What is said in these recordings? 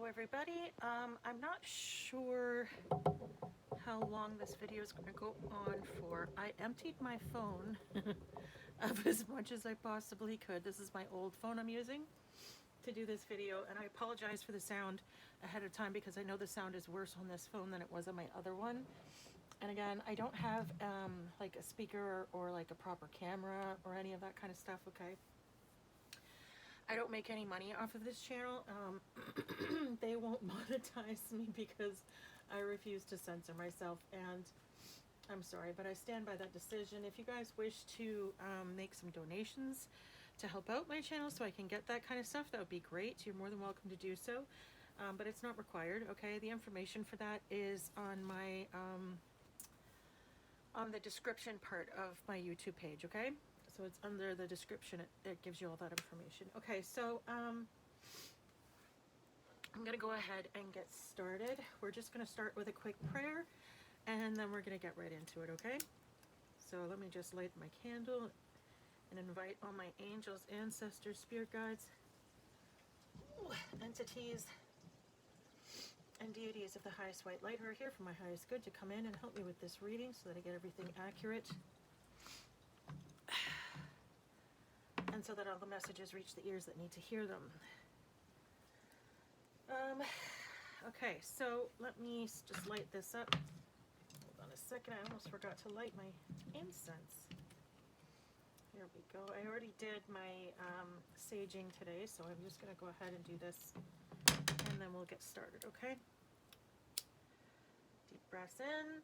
Hello everybody. I'm not sure how long this video is going to go on for. I emptied my phone of as much as I possibly could. This is my old phone I'm using to do this video, and I apologize for the sound ahead of time because I know the sound is worse on this phone than it was on my other one. And again, I don't have like a speaker or like a proper camera or any of that kind of stuff, okay? I don't make any money off of this channel. They won't monetize me because I refuse to censor myself, and I'm sorry, but I stand by that decision. If you guys wish to make some donations to help out my channel so I can get that kind of stuff, that would be great. You're more than welcome to do so, but it's not required, okay? The information for that is on my on the description part of my YouTube page, okay? So it's under the description. It gives you all that information. Okay, so I'm going to go ahead and get started. We're just going to start with a quick prayer, and then we're going to get right into it, okay? So let me just light my candle and invite all my angels, ancestors, spirit guides, entities, and deities of the highest white light who are here for my highest good to come in and help me with this reading so that I get everything accurate. And so that all the messages reach the ears that need to hear them. Okay, so let me just light this up. Hold on a second, I almost forgot to light my incense. Here we go. I already did my saging today, so I'm just going to go ahead and do this, and then we'll get started, okay? Deep breaths in.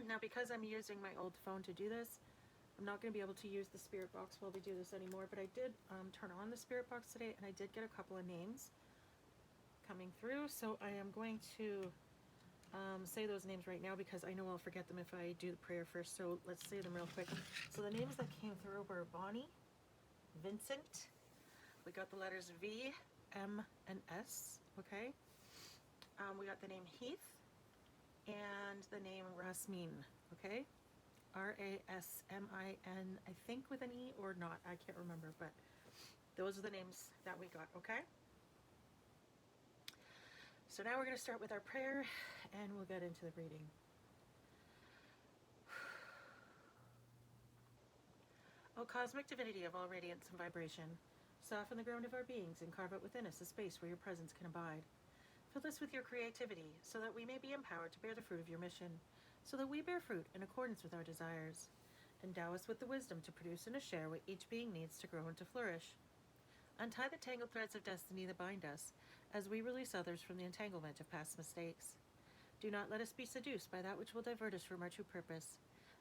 Now, because I'm using my old phone to do this, I'm not going to be able to use the spirit box while we do this anymore, but I did turn on the spirit box today, and I did get a couple of names coming through, so I am going to say those names right now because I know I'll forget them if I do the prayer first, so let's say them real quick. So the names that came through were Bonnie, Vincent, we got the letters V, M, and S, okay? We got the name Heath, and the name Rasmin, okay? R-A-S-M-I-N, I think with an E or not, I can't remember, but those are the names that we got, okay? So now we're going to start with our prayer, and we'll get into the reading. O cosmic divinity of all radiance and vibration, soften the ground of our beings and carve out within us a space where your presence can abide. Fill us with your creativity, so that we may be empowered to bear the fruit of your mission, so that we bear fruit in accordance with our desires. Endow us with the wisdom to produce and to share what each being needs to grow and to flourish. Untie the tangled threads of destiny that bind us, as we release others from the entanglement of past mistakes. Do not let us be seduced by that which will divert us from our true purpose,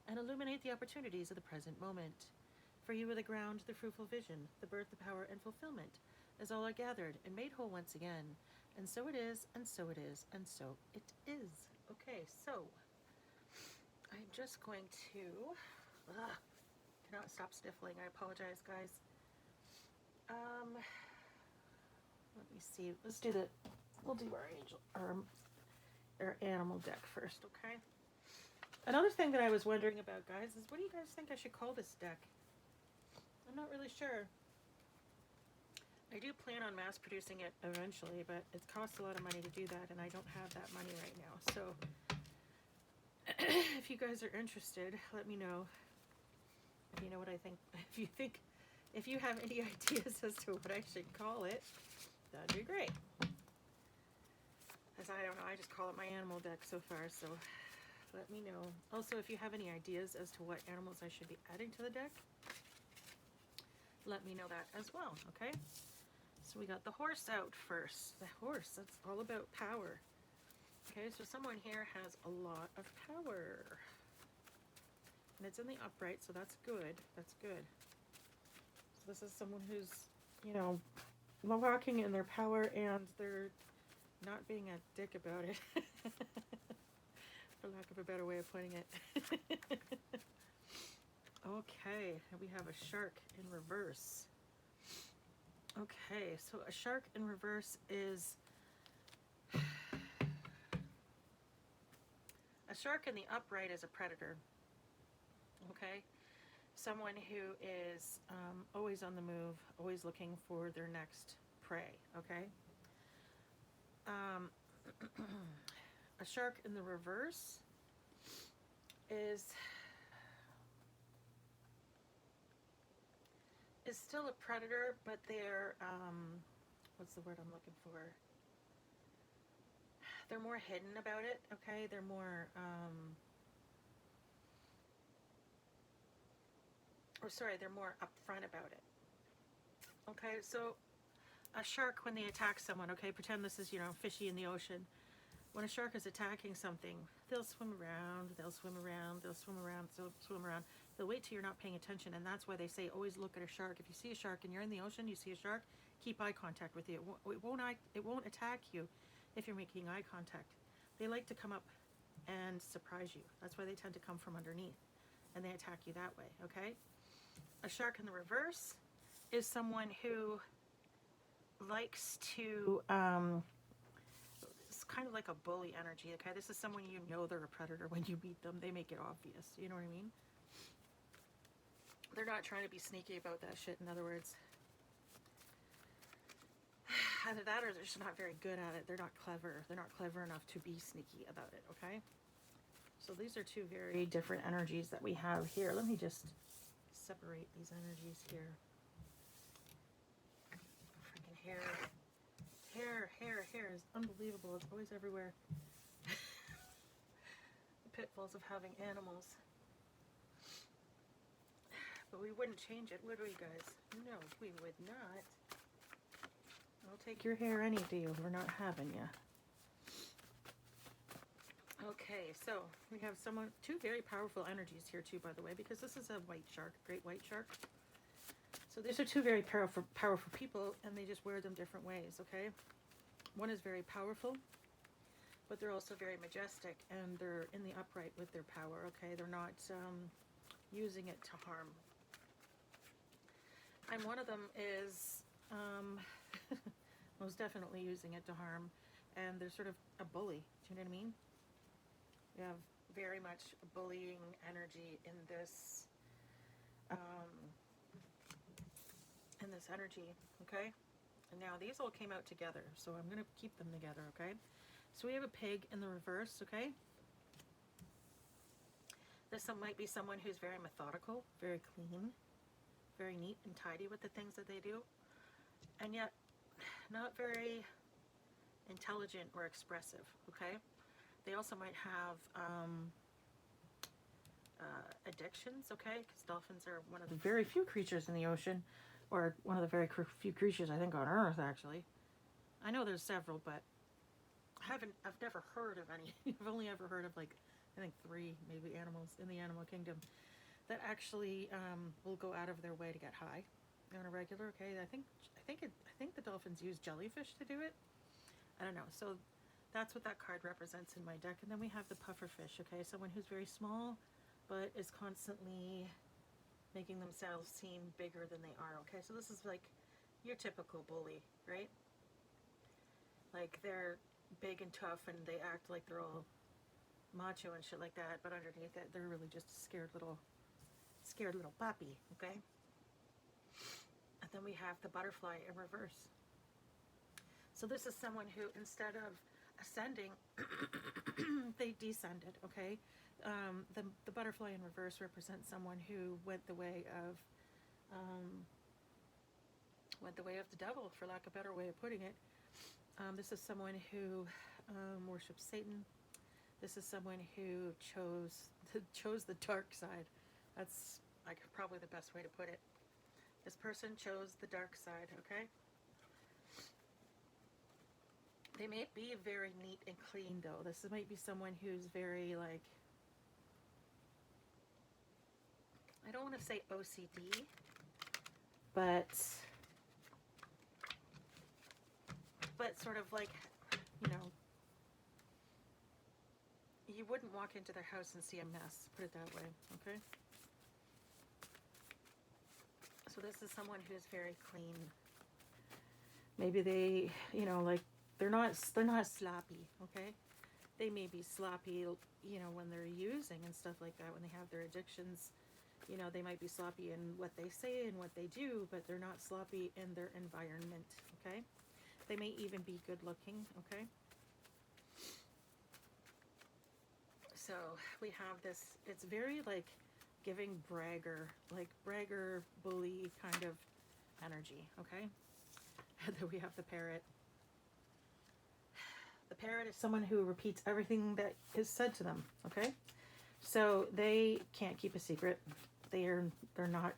and illuminate the opportunities of the present moment. For you are the ground, the fruitful vision, the birth, the power, and fulfillment, as all are gathered and made whole once again. And so it is, and so it is, and so it is. Okay, so I'm just going to, cannot stop sniffling. I apologize, guys. Let me see. We'll do our angel, our animal deck first, okay? Another thing that I was wondering about, guys, is what do you guys think I should call this deck? I'm not really sure. I do plan on mass producing it eventually, but it costs a lot of money to do that, and I don't have that money right now. So if you guys are interested, let me know. If you know what I think, if you have any ideas as to what I should call it, that'd be great. As I don't know, I just call it my animal deck so far, so let me know. Also, if you have any ideas as to what animals I should be adding to the deck, let me know that as well, okay? So we got the horse out first. The horse, that's all about power. Okay, so someone here has a lot of power. And it's in the upright, so that's good. That's good. So this is someone who's, you know, walking in their power, and they're not being a dick about it. For lack of a better way of putting it. Okay, we have a shark in reverse. Okay, so a shark in reverse is... A shark in the upright is a predator. Okay? someone who is always on the move, always looking for their next prey, okay? Um, a shark in the reverse is still a predator, but they're, what's the word I'm looking for? They're more hidden about it, okay? They're more, they're more upfront about it. Okay, so a shark, when they attack someone, okay, pretend this is, fishy in the ocean. When a shark is attacking something, they'll swim around, they'll swim around, they'll swim around, they'll swim around. They'll wait till you're not paying attention, and that's why they say always look at a shark. If you see a shark and you're in the ocean, you see a shark, keep eye contact with it. It won't attack you if you're making eye contact. They like to come up and surprise you. That's why they tend to come from underneath, and they attack you that way, okay? A shark in the reverse is someone who likes to, it's kind of like a bully energy, okay? This is someone they're a predator when you meet them. They make it obvious, you know what I mean? They're not trying to be sneaky about that shit, in other words. Either that or they're just not very good at it. They're not clever. They're not clever enough to be sneaky about it, okay? So these are two very different energies that we have here. Let me just separate these energies here. Freaking hair is unbelievable. It's always everywhere. The pitfalls of having animals. But we wouldn't change it, would we, guys? No, we would not. I'll take your hair any day. We're not having ya. Okay, so we have two very powerful energies here too, by the way, because this is a white shark, great white shark. So these are two very powerful people, and they just wear them different ways, okay? One is very powerful, but they're also very majestic, and they're in the upright with their power, okay? They're not using it to harm. And one of them is most definitely using it to harm, and they're sort of a bully, do you know what I mean? We have very much bullying energy in this energy, okay? And now these all came out together, so I'm going to keep them together, okay? So we have a pig in the reverse, okay? This might be someone who's very methodical, very clean, very neat and tidy with the things that they do, and yet not very intelligent or expressive, okay? They also might have addictions, okay? Because dolphins are one of the very few creatures in the ocean, or one of the very few creatures, I think, on Earth, actually. I know there's several, but I've never heard of any. I've only ever heard of, like, I think 3 maybe animals in the animal kingdom that actually will go out of their way to get high on a regular, okay? I think the dolphins use jellyfish to do it. I don't know. So that's what that card represents in my deck. And then we have the pufferfish, okay? Someone who's very small, but is constantly making themselves seem bigger than they are, okay? So this is like your typical bully, right? Like, they're big and tough, and they act like they're all macho and shit like that, but underneath it, they're really just a scared little puppy, okay? And then we have the butterfly in reverse. So this is someone who, instead of ascending, they descended, okay? The butterfly in reverse represents someone who went the way of the devil, for lack of a better way of putting it. This is someone who worships Satan. This is someone who chose the dark side. That's like probably the best way to put it. This person chose the dark side, okay? They may be very neat and clean, though. This might be someone who's very, like, I don't want to say OCD, but sort of like, you wouldn't walk into their house and see a mess, put it that way, okay? So this is someone who's very clean. Maybe they, like, they're not sloppy, okay? They may be sloppy, when they're using and stuff like that, when they have their addictions, You know, they might be sloppy in what they say and what they do, but they're not sloppy in their environment, okay? They may even be good looking, okay? So we have this, it's very like giving bragger, like bragger, bully kind of energy, okay? And then we have the parrot. The parrot is someone who repeats everything that is said to them, okay? So they can't keep a secret. They're not,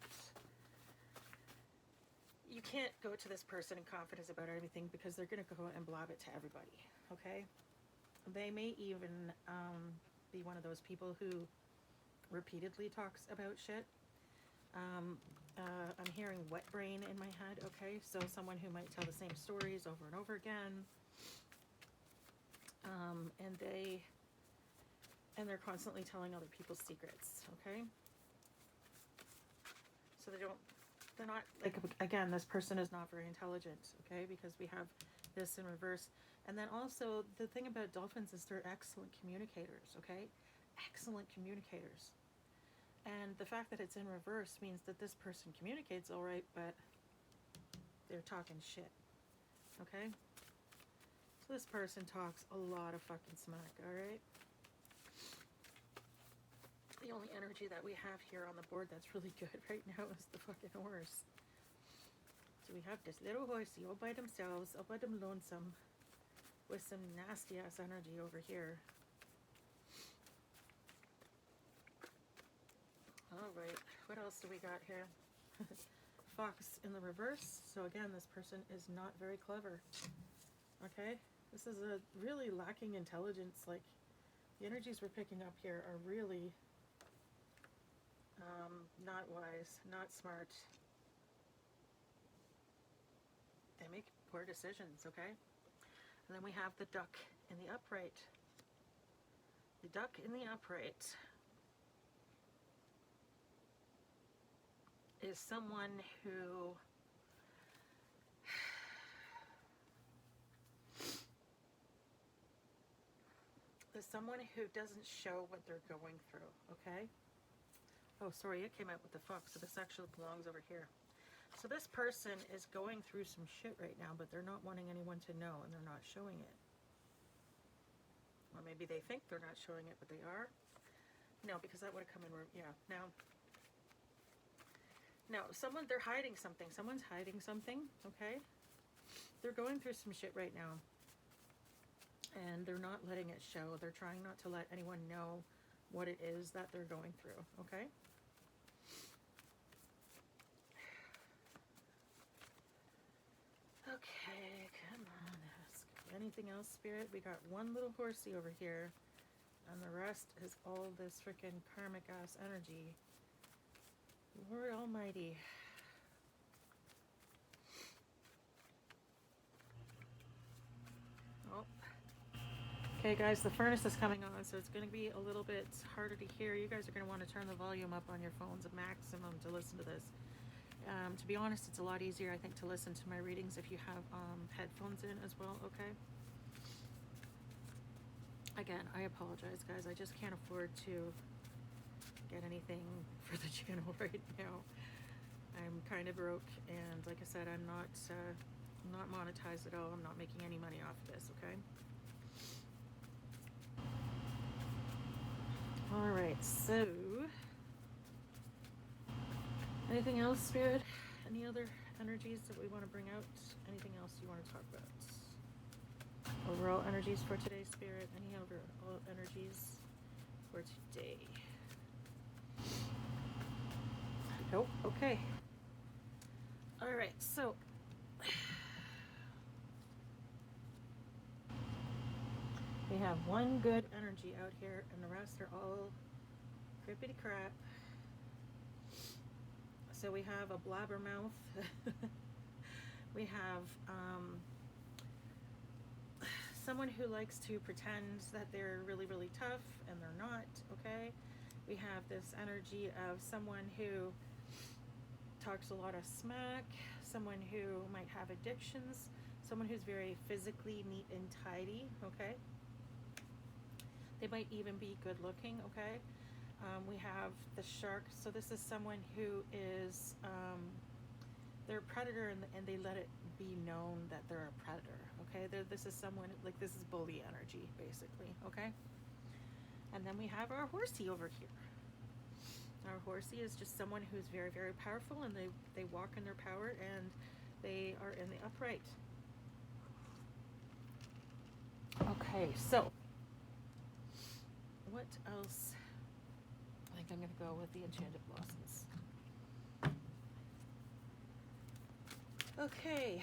you can't go to this person in confidence about everything because they're going to go and blob it to everybody, okay? They may even be one of those people who repeatedly talks about shit. I'm hearing wet brain in my head, okay? So someone who might tell the same stories over and over again. And they're constantly telling other people's secrets, okay? So they're not, like, again, this person is not very intelligent, okay? Because we have this in reverse. And then also, the thing about dolphins is they're excellent communicators, okay? Excellent communicators. And the fact that it's in reverse means that this person communicates all right, but they're talking shit, okay? So this person talks a lot of fucking smack, all right? The only energy that we have here on the board that's really good right now is the fucking horse. So we have this little horsey all by themselves, all by them lonesome, with some nasty ass energy over here. All right, what else do we got here? Fox in the reverse. So again, this person is not very clever. Okay, this is a really lacking intelligence. Like, the energies we're picking up here are really not wise, not smart. They make poor decisions, okay? And then we have the duck in the upright. The duck in the upright is someone who doesn't show what they're going through, okay? Oh, sorry, it came out with the fox, so this actually belongs over here. So this person is going through some shit right now, but they're not wanting anyone to know, and they're not showing it. Or maybe they think they're not showing it, but they are. No, because that would have come in, yeah, now. No, they're hiding something. Someone's hiding something, okay? They're going through some shit right now. And they're not letting it show. They're trying not to let anyone know what it is that they're going through, okay? Okay, come on, ask anything else, Spirit? We got one little horsey over here, and the rest is all this freaking karmic ass energy. Lord Almighty. Oh. Okay, guys, the furnace is coming on, so it's going to be a little bit harder to hear. You guys are going to want to turn the volume up on your phones a maximum to listen to this. To be honest, it's a lot easier, I think, to listen to my readings if you have headphones in as well, okay? Again, I apologize, guys. I just can't afford to get anything for the channel right now. I'm kind of broke, and like I said, I'm not monetized at all. I'm not making any money off of this, okay? All right, so anything else, Spirit? Any other energies that we want to bring out? Anything else you want to talk about? Overall energies for today, Spirit. Any overall energies for today? Nope. Okay. All right, so we have one good energy out here, and the rest are all crippity crap. So we have a blabbermouth. We have someone who likes to pretend that they're really, really tough, and they're not, okay? We have this energy of someone who talks a lot of smack, someone who might have addictions, someone who's very physically neat and tidy, okay? They might even be good looking, okay? We have the shark. So this is someone who is, they're a predator, and they let it be known that they're a predator. Okay, this is someone, like, this is bully energy, basically. Okay, and then we have our horsey over here. Our horsey is just someone who's very, very powerful, and they walk in their power, and they are in the upright. Okay, so what else? I think I'm going to go with the Enchanted Blossoms. Okay.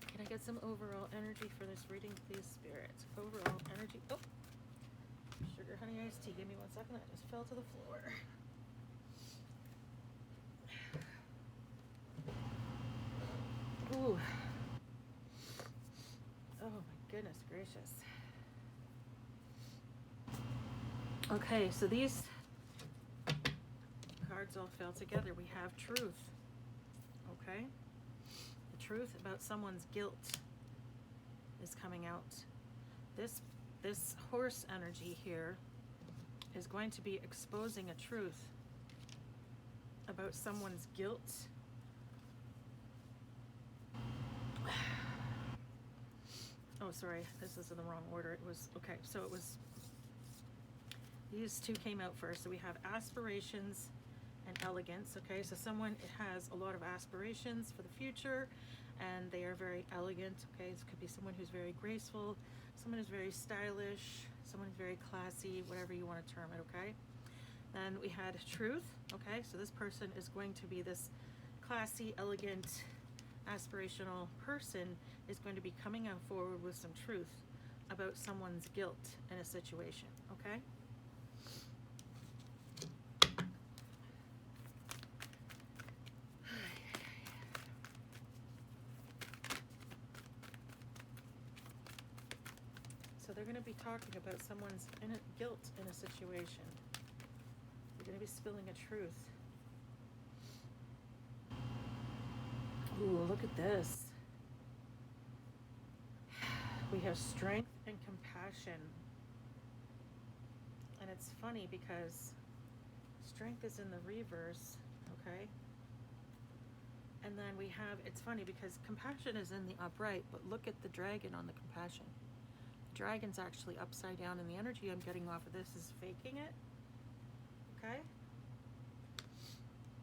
Can I get some overall energy for this reading, please, Spirit? Overall energy. Oh, sugar honey iced tea. Give me 1 second. That just fell to the floor. Ooh. Oh my goodness gracious. Okay, so these cards all fell together. We have truth. Okay? The truth about someone's guilt is coming out. This horse energy here is going to be exposing a truth about someone's guilt. Oh, sorry, this is in the wrong order. It was, okay, so it was, these two came out first. So we have aspirations and elegance. Okay, so someone has a lot of aspirations for the future, and they are very elegant. Okay, this could be someone who's very graceful, someone who's very stylish, someone who's very classy, whatever you want to term it. Okay, then we had truth. Okay, so this person is going to be this classy, elegant, aspirational person, is going to be coming out forward with some truth about someone's guilt in a situation. Okay, so they're going to be talking about someone's guilt in a situation. They're going to be spilling a truth. Ooh, look at this. We have strength and compassion. And it's funny because strength is in the reverse, okay? And then we have, it's funny because compassion is in the upright, but look at the dragon on the compassion. The dragon's actually upside down, and the energy I'm getting off of this is faking it, okay?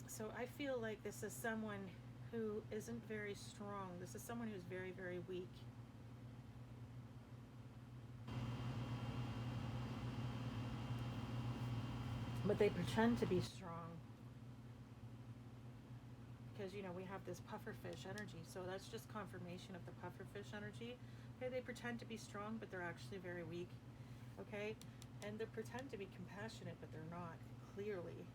So I feel like this is someone who isn't very strong. This is someone who's very, very weak. But they pretend to be strong. Because, you know, we have this pufferfish energy. So that's just confirmation of the pufferfish energy. Okay, they pretend to be strong, but they're actually very weak. Okay? And they pretend to be compassionate, but they're not, clearly.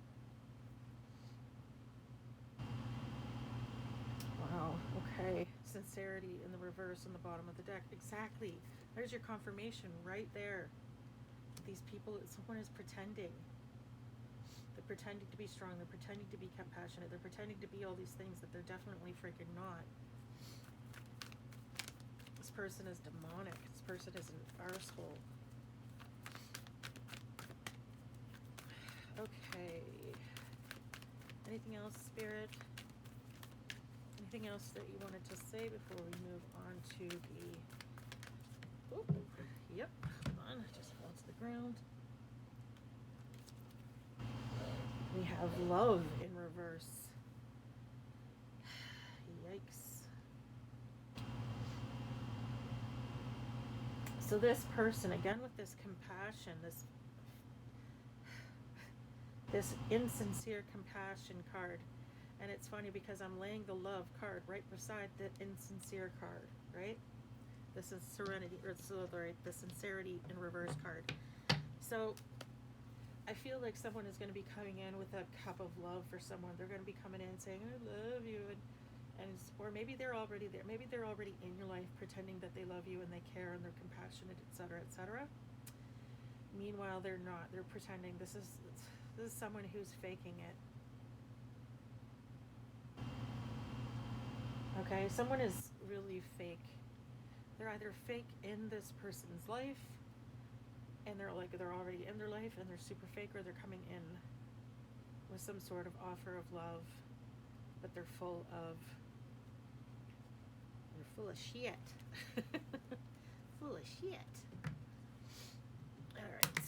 Wow, okay. Sincerity in the reverse on the bottom of the deck. Exactly. There's your confirmation right there. These people, someone is pretending. They're pretending to be strong. They're pretending to be compassionate. They're pretending to be all these things that they're definitely freaking not. This person is demonic. This person is an arsehole. Okay. Anything else, Spirit? Anything else that you wanted to say before we move on to the... Oh, yep. Hold on. I just fell to the ground. We have love in reverse. Yikes. So this person, again with this compassion, this insincere compassion card. And it's funny because I'm laying the love card right beside the insincere card, right? This is serenity, or sorry, the sincerity in reverse card. So I feel like someone is going to be coming in with a cup of love for someone. They're going to be coming in saying, I love you. And or maybe they're already there. Maybe they're already in your life pretending that they love you and they care and they're compassionate, etc., etc. Meanwhile, they're not. They're pretending. This is someone who's faking it. Okay, someone is really fake. They're either fake in this person's life, and they're already in their life and they're super fake, or they're coming in with some sort of offer of love, but they're full of shit. Full of shit. All right.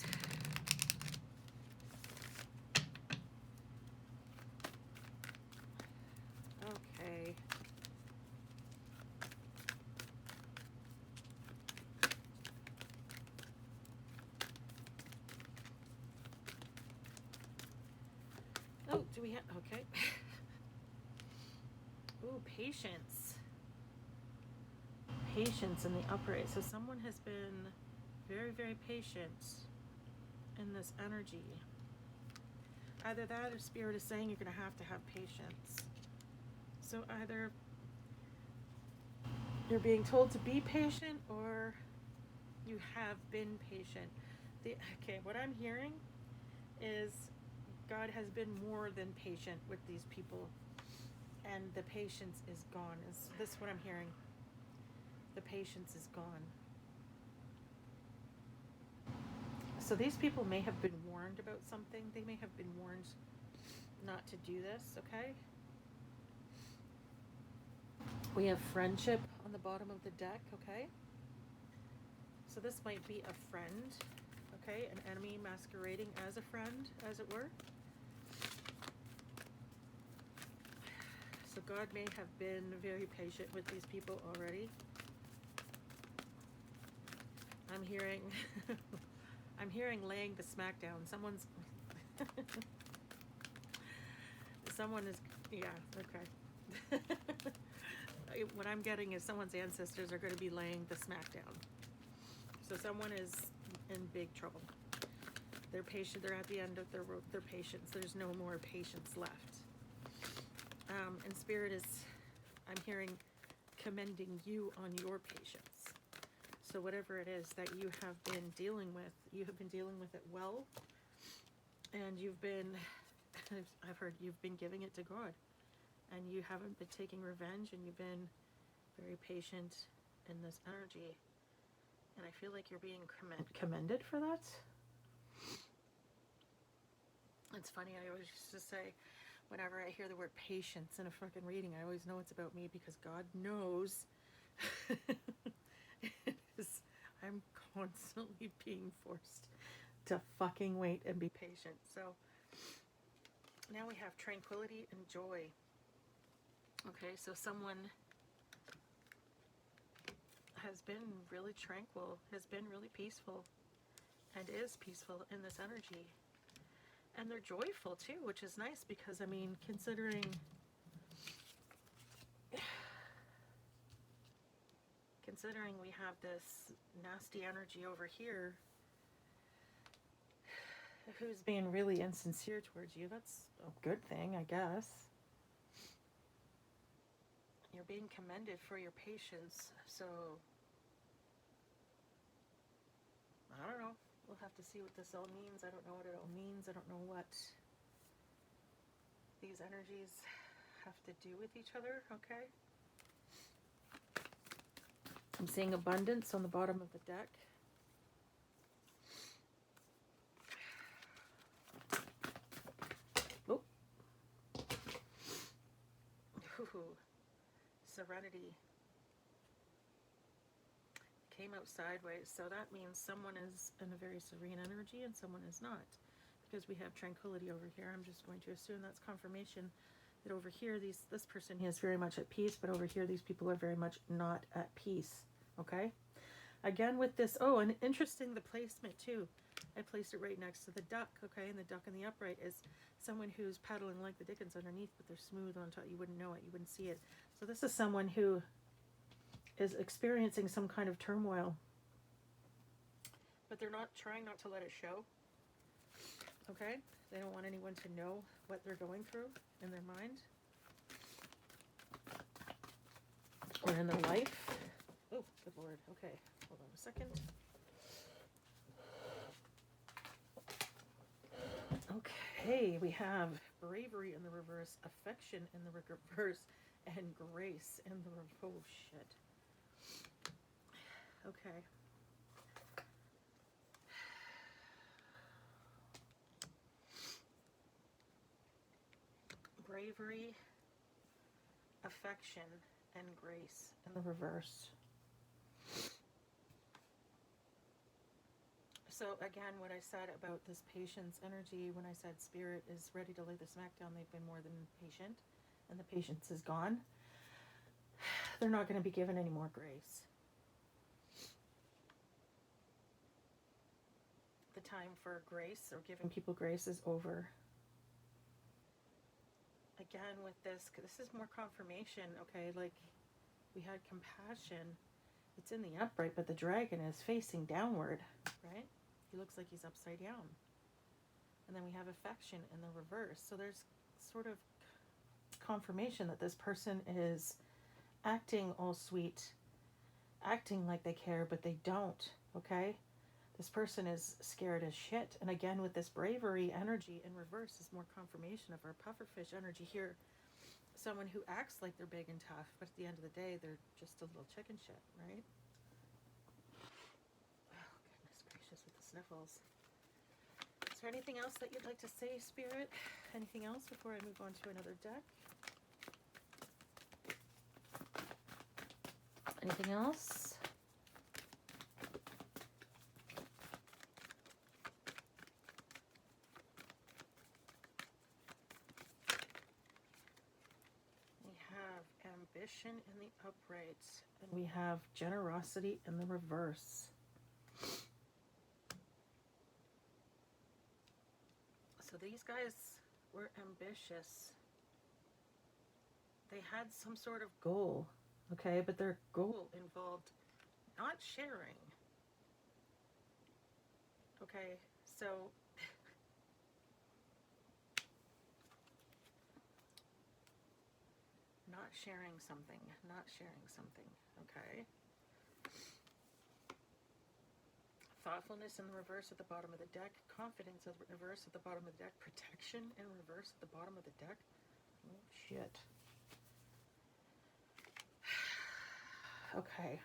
Okay. Oh, do we have, okay. Ooh, patience. Patience in the upright. So someone has been very, very patient in this energy. Either that or Spirit is saying you're going to have patience. So either you're being told to be patient or you have been patient. Okay, what I'm hearing is God has been more than patient with these people, and the patience is gone. Is this what I'm hearing? The patience is gone. So these people may have been warned about something. They may have been warned not to do this, okay? We have friendship on the bottom of the deck, okay? So this might be a friend, okay? An enemy masquerading as a friend, as it were. So God may have been very patient with these people already. I'm hearing I'm hearing laying the smack down. Someone is, yeah, okay. What I'm getting is someone's ancestors are going to be laying the smack down. So someone is in big trouble. They're patient. They're at the end of their patience. There's no more patience left. And Spirit is, I'm hearing, commending you on your patience. So whatever it is that you have been dealing with, you have been dealing with it well. And you've been, I've heard you've been giving it to God. And you haven't been taking revenge, and you've been very patient in this energy. And I feel like you're being commended for that. It's funny, I always used to say, whenever I hear the word patience in a fucking reading, I always know it's about me, because God knows I'm constantly being forced to fucking wait and be patient. So now we have tranquility and joy. Okay, so someone has been really tranquil, has been really peaceful, and is peaceful in this energy. And they're joyful too, which is nice, because, I mean, considering we have this nasty energy over here who's being really insincere towards you, that's a good thing, I guess. You're being commended for your patience, so I don't know. We'll have to see what this all means. I don't know what it all means. I don't know what these energies have to do with each other, okay? I'm seeing abundance on the bottom of the deck. Oh. Ooh. Serenity. Came out sideways, so that means someone is in a very serene energy and someone is not, because we have tranquility over here. I'm just going to assume that's confirmation that over here this person is very much at peace, but over here these people are very much not at peace. Okay, again with this, oh, and interesting, the placement too. I placed it right next to the duck. Okay, and the duck in the upright is someone who's paddling like the dickens underneath, but they're smooth on top. You wouldn't know it, you wouldn't see it. So this is someone who is experiencing some kind of turmoil, but they're not trying not to let it show. Okay, they don't want anyone to know what they're going through in their mind or in their life. Oh, good Lord. Okay, hold on a second. Okay, we have bravery in the reverse, affection in the reverse, and grace in the reverse. Oh, shit. Okay. bravery, affection, and grace in the reverse. So again, what I said about this patience energy, when I said spirit is ready to lay the smack down, they've been more than patient, and the patience is gone. They're not going to be given any more grace. The time for grace or giving people grace is over. Again, with this is more confirmation, okay? Like, we had compassion. It's in the upright, but the dragon is facing downward, right? He looks like he's upside down. And then we have affection in the reverse. So there's sort of confirmation that this person is acting all sweet, acting like they care, but they don't, okay? This person is scared as shit. And again, with this bravery energy in reverse is more confirmation of our pufferfish energy here. Someone who acts like they're big and tough, but at the end of the day, they're just a little chicken shit, right? Oh, goodness gracious, with the sniffles. Is there anything else that you'd like to say, Spirit? Anything else before I move on to another deck? Anything else? We have ambition in the upright, and we have generosity in the reverse. So these guys were ambitious. They had some sort of goal, okay? But their goal involved not sharing. Okay, so not sharing something, okay? Thoughtfulness in the reverse at the bottom of the deck. Confidence in the reverse at the bottom of the deck. Protection in reverse at the bottom of the deck. Oh, shit. Okay.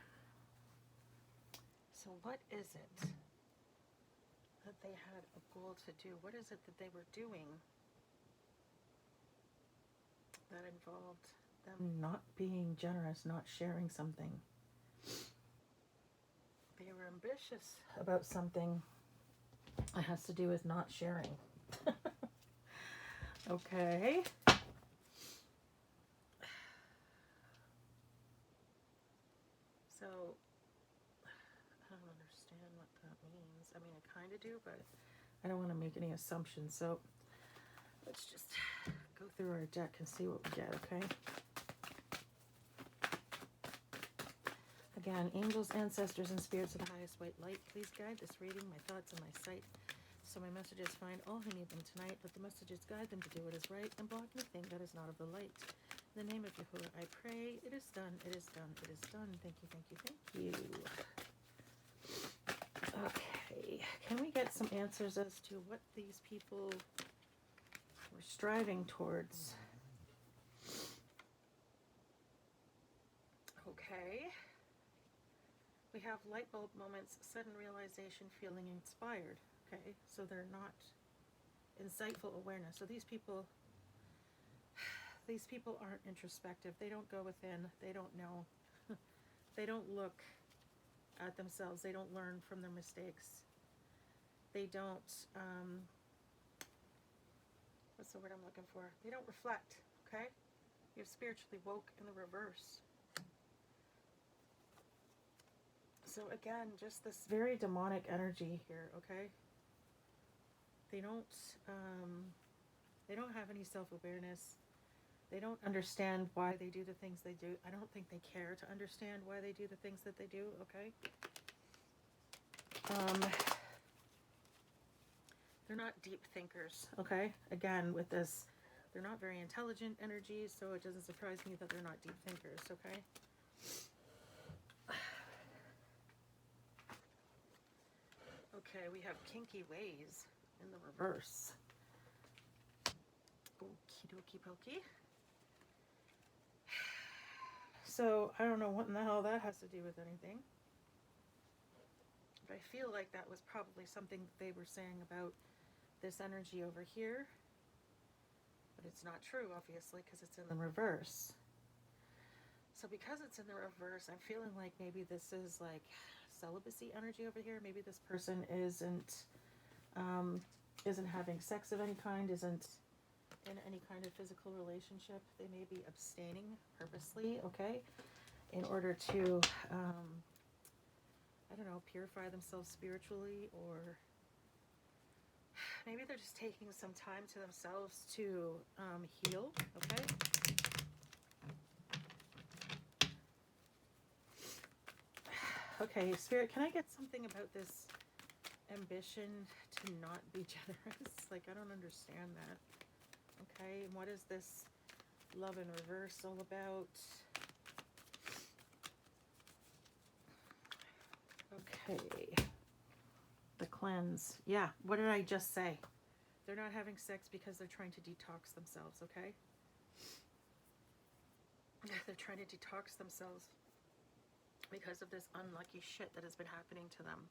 So what is it that they had a goal to do? What is it that they were doing that involved them not being generous, not sharing something? They were ambitious about something that has to do with not sharing. Okay. So, I don't understand what that means. I mean, I kind of do, but I don't want to make any assumptions. So, let's just go through our deck and see what we get, okay? Again, angels, ancestors, and spirits of the highest white light, please guide this reading, my thoughts, and my sight, so my messages find all who need them tonight. Let the messages guide them to do what is right, and block anything that is not of the light. In the name of Yahuwah, I pray. It is done, it is done, it is done. Thank you, thank you, thank you. Okay, can we get some answers as to what these people were striving towards? Okay. We have light bulb moments, sudden realization, feeling inspired. Okay, so they're not insightful awareness. So these people aren't introspective. They don't go within. They don't know. They don't look at themselves. They don't learn from their mistakes. They don't, what's the word I'm looking for? They don't reflect, okay? You're spiritually woke in the reverse. So again, just this very demonic energy here, okay? They don't have any self-awareness. They don't understand why they do the things they do. I don't think they care to understand why they do the things that they do, okay? They're not deep thinkers, okay? Again, with this, they're not very intelligent energies, so it doesn't surprise me that they're not deep thinkers, okay? Okay, we have kinky ways in the reverse. Okie dokie pokey. So, I don't know what in the hell that has to do with anything. But I feel like that was probably something that they were saying about this energy over here. But it's not true, obviously, because it's in the reverse. So because it's in the reverse, I'm feeling like maybe this is like celibacy energy over here. Maybe this person isn't having sex of any kind, isn't in any kind of physical relationship. They may be abstaining purposely, okay, in order to, I don't know, purify themselves spiritually, or maybe they're just taking some time to themselves to heal, okay? Okay, Spirit, can I get something about this ambition to not be generous? Like, I don't understand that. Okay, and what is this love in reverse all about? Okay. The cleanse. Yeah, what did I just say? They're not having sex because they're trying to detox themselves, okay? They're trying to detox themselves because of this unlucky shit that has been happening to them.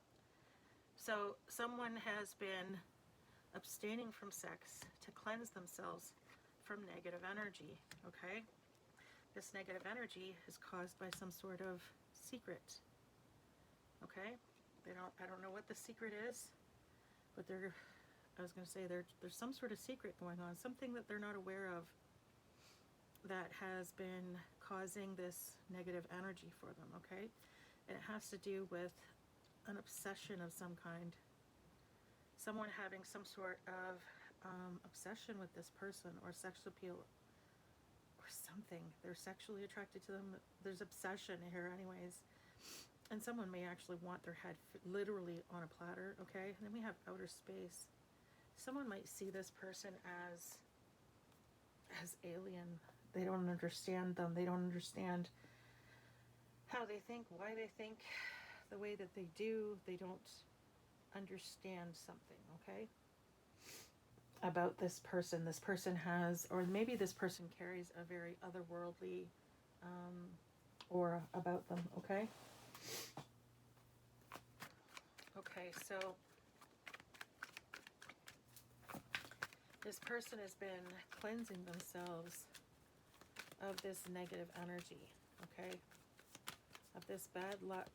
So someone has been abstaining from sex to cleanse themselves from negative energy, okay? This negative energy is caused by some sort of secret, okay? I don't know what the secret is, but I was going to say there's some sort of secret going on, something that they're not aware of that has been causing this negative energy for them, okay? And it has to do with an obsession of some kind. Someone having some sort of obsession with this person, or sexual appeal, or something. They're sexually attracted to them. There's obsession here anyways. And someone may actually want their head literally on a platter, okay? And then we have outer space. Someone might see this person as alien. They don't understand them. They don't understand how they think, why they think the way that they do. They don't understand something, okay, about this person. This person has, or maybe this person carries a very otherworldly aura about them, okay? Okay, so this person has been cleansing themselves of this negative energy, okay? Of this bad luck.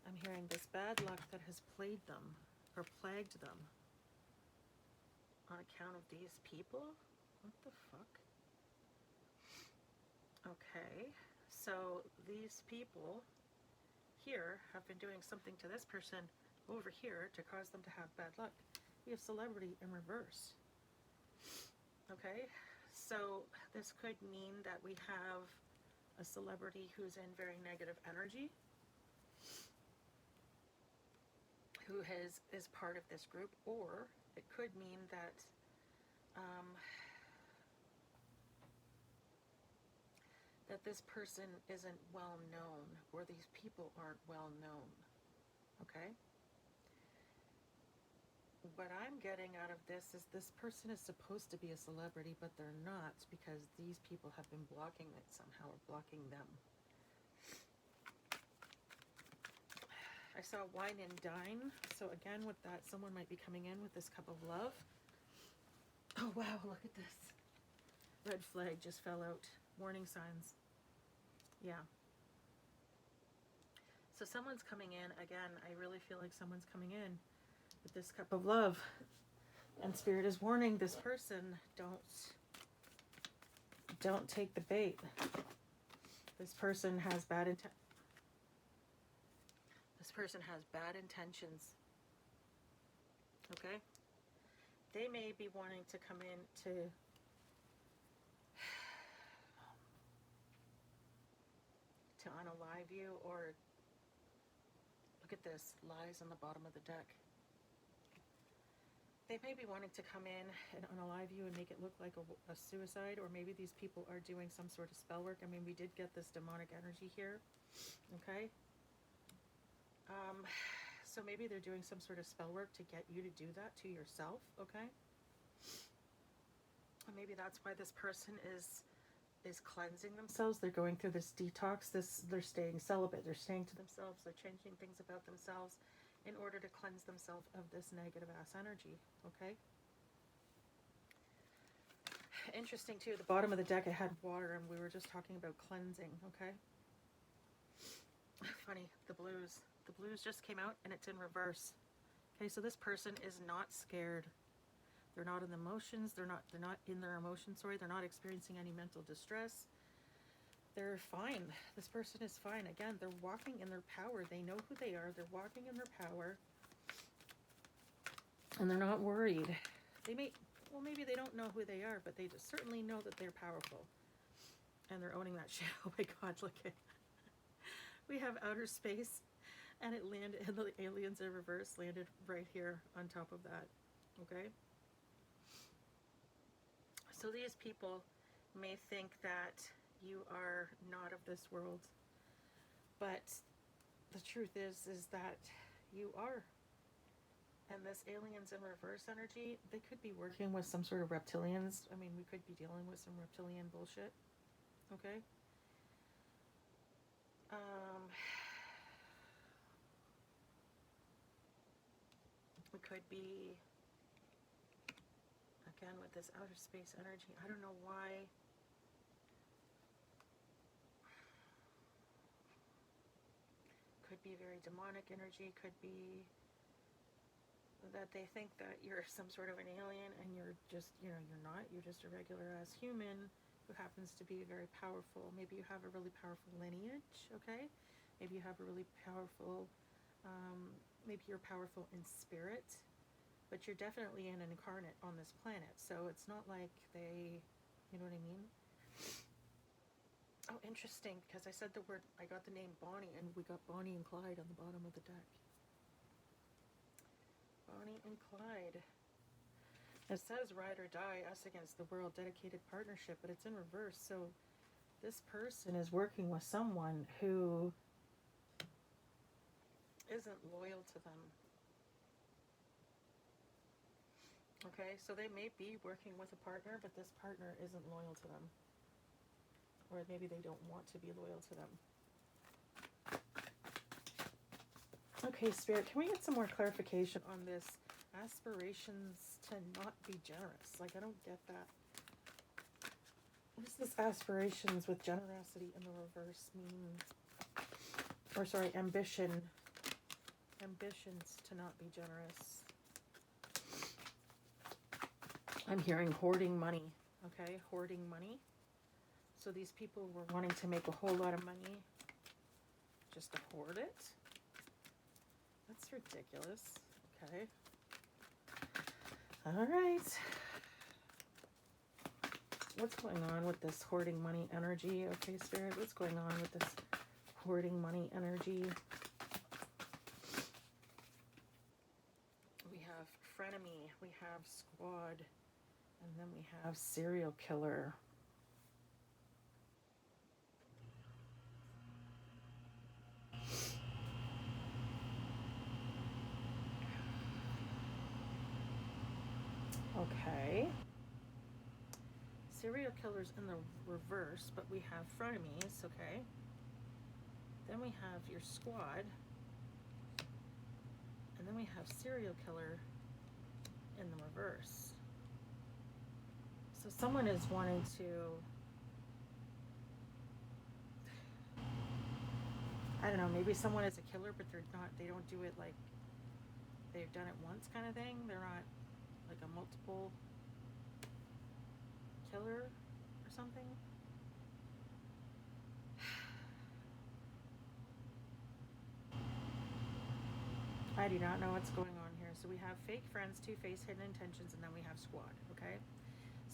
I'm hearing this bad luck that has plagued them, or plagued them, on account of these people? What the fuck? Okay, so these people here have been doing something to this person over here to cause them to have bad luck. We have celebrity in reverse. Okay, so this could mean that we have a celebrity who's in very negative energy, who is part of this group, or it could mean that that this person isn't well known, or these people aren't well known, okay? What I'm getting out of this is this person is supposed to be a celebrity, but they're not, because these people have been blocking it somehow, or blocking them. I saw wine and dine, so again with that, someone might be coming in with this cup of love. Oh wow, look at this. Red flag just fell out. Warning signs. Yeah. So someone's coming in, again, I really feel like someone's coming in with this cup of love. And Spirit is warning this person, don't take the bait. This person has bad intentions. This person has bad intentions. Okay? They may be wanting to come in to unalive you, or look at this, lies on the bottom of the deck. They may be wanting to come in and unalive you and make it look like a suicide, or maybe these people are doing some sort of spell work. I mean, we did get this demonic energy here, okay? So maybe they're doing some sort of spell work to get you to do that to yourself, okay? And maybe that's why this person is cleansing themselves. They're going through this detox. They're staying celibate. They're staying to themselves. They're changing things about themselves in order to cleanse themselves of this negative ass energy, okay? Interesting too, the bottom of the deck I had water, and we were just talking about cleansing, okay? Funny, the blues. The blues just came out and it's in reverse. Okay, so this person is not scared. They're not in the emotions, they're not in their emotions, sorry, they're not experiencing any mental distress. They're fine. This person is fine. Again, they're walking in their power. They know who they are. They're walking in their power. And they're not worried. Well, maybe they don't know who they are, but they just certainly know that they're powerful. And they're owning that shit. Oh my God, look at we have outer space, and it landed, and the aliens in reverse landed right here on top of that. Okay? So these people may think that you are not of this world, but the truth is that you are. And this aliens in reverse energy, they could be working with some sort of reptilians. I mean, we could be dealing with some reptilian bullshit. Okay? We could be, again, with this outer space energy. I don't know why. Could be very demonic energy. Could be that they think that you're some sort of an alien, and you're just, you're not. You're just a regular ass human who happens to be very powerful. Maybe you have a really powerful lineage, okay? Maybe you have a really powerful, maybe you're powerful in spirit, but you're definitely an incarnate on this planet. So it's not like they, you know what I mean? Oh, interesting, because I said the word, I got the name Bonnie, and we got Bonnie and Clyde on the bottom of the deck. Bonnie and Clyde. It says ride or die, us against the world, dedicated partnership, but it's in reverse. So this person is working with someone who isn't loyal to them. Okay, so they may be working with a partner, but this partner isn't loyal to them. Or maybe they don't want to be loyal to them. Okay, Spirit, can we get some more clarification on this? Aspirations to not be generous. Like, I don't get that. What does this aspirations with generosity in the reverse mean? Or sorry, ambition. Ambitions to not be generous. I'm hearing hoarding money. Okay, hoarding money. So these people were wanting to make a whole lot of money just to hoard it. That's ridiculous. Okay. All right. What's going on with this hoarding money energy? Okay, Spirit, what's going on with this hoarding money energy? We have frenemy, we have squad, and then we have serial killer. Okay. Serial killers in the reverse, but we have frenemies, okay? Then we have your squad. And then we have serial killer in the reverse. So someone is wanting to, I don't know, maybe someone is a killer, but they don't do it like they've done it once kind of thing. They're not like a multiple killer or something. I do not know what's going on here. So we have fake friends, two-faced, hidden intentions, and then we have squad, okay?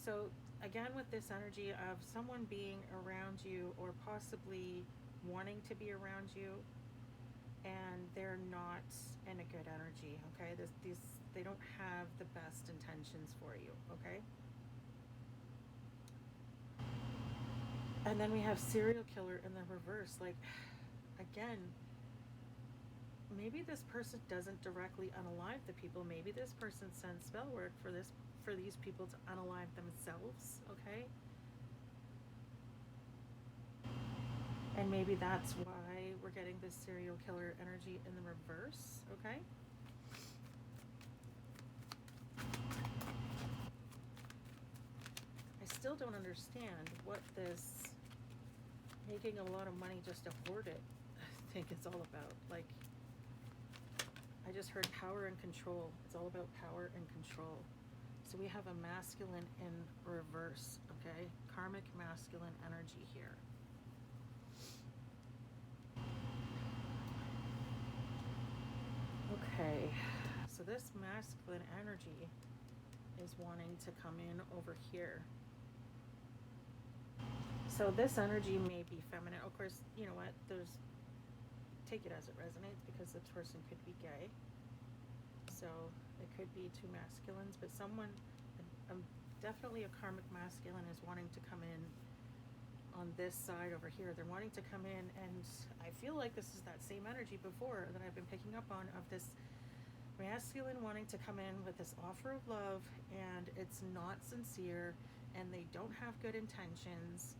So again, with this energy of someone being around you or possibly wanting to be around you, and they're not in a good energy, okay? They don't have the best intentions for you, okay? And then we have serial killer in the reverse. Like, again, maybe this person doesn't directly unalive the people. Maybe this person sends spell work for these people to unalive themselves, okay? And maybe that's why we're getting this serial killer energy in the reverse, okay? I still still don't understand what this making a lot of money just to hoard it think it's all about. Like, I just heard power and control. It's all about power and control. So we have a masculine in reverse, okay? Karmic masculine energy here. Okay, so this masculine energy is wanting to come in over here. So this energy may be feminine. Of course, you know what? Take it as it resonates, because this person could be gay. So it could be two masculines, but definitely a karmic masculine is wanting to come in on this side over here. They're wanting to come in, and I feel like this is that same energy before that I've been picking up on, of this masculine wanting to come in with this offer of love, and it's not sincere, and they don't have good intentions.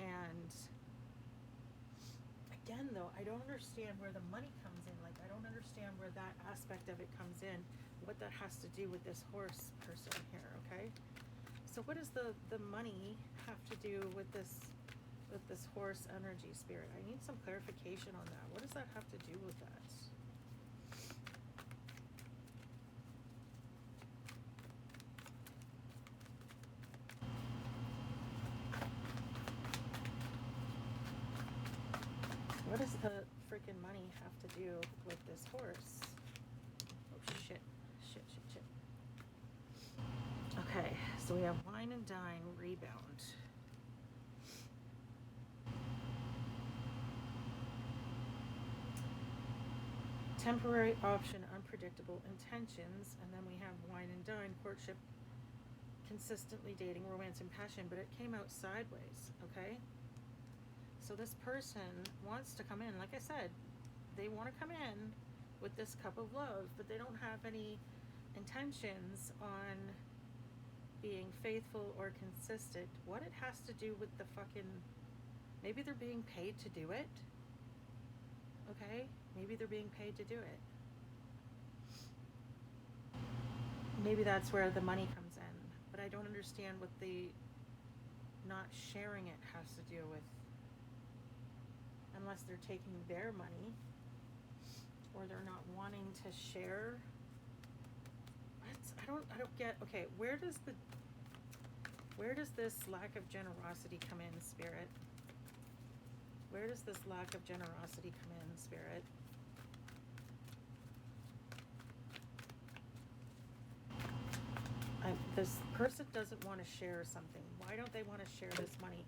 And again, though, I don't understand where the money comes in. Like, I don't understand where that aspect of it comes in, what that has to do with this horse person here, okay? So what does the money have to do with this horse energy, spirit? I need some clarification on that. What does that have to do with that? What does the freaking money have to do with this horse? Oh, shit. Shit. Okay, so we have wine and dine, rebound. Temporary option, unpredictable intentions. And then we have wine and dine, courtship, consistently dating, romance, and passion. But it came out sideways, okay? So this person wants to come in. Like I said, they want to come in with this cup of love, but they don't have any intentions on being faithful or consistent. What it has to do with the fucking... Maybe they're being paid to do it. Okay? Maybe they're being paid to do it. Maybe that's where the money comes in. But I don't understand what the not sharing it has to do with. Unless they're taking their money, or they're not wanting to share. What? I don't get. Okay, where does this lack of generosity come in, spirit? Where does this lack of generosity come in, spirit? This person doesn't want to share something. Why don't they want to share this money?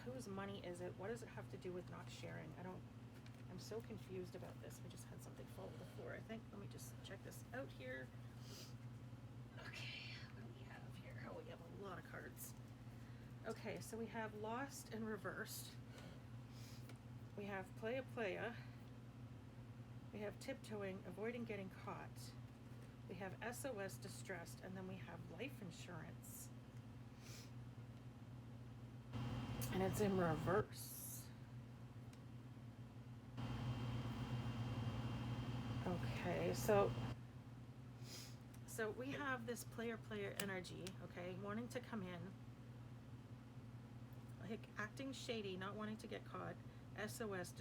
Whose money is it? What does it have to do with not sharing? I'm so confused about this. We just had something fall to the floor, I think. Let me just check this out here. Okay, what do we have here? Oh, we have a lot of cards. Okay, so we have lost and reversed. We have playa. We have tiptoeing, avoiding getting caught. We have SOS, distressed, and then we have life insurance. And it's in reverse. Okay, so we have this player energy, okay, wanting to come in, like acting shady, not wanting to get caught, SOS,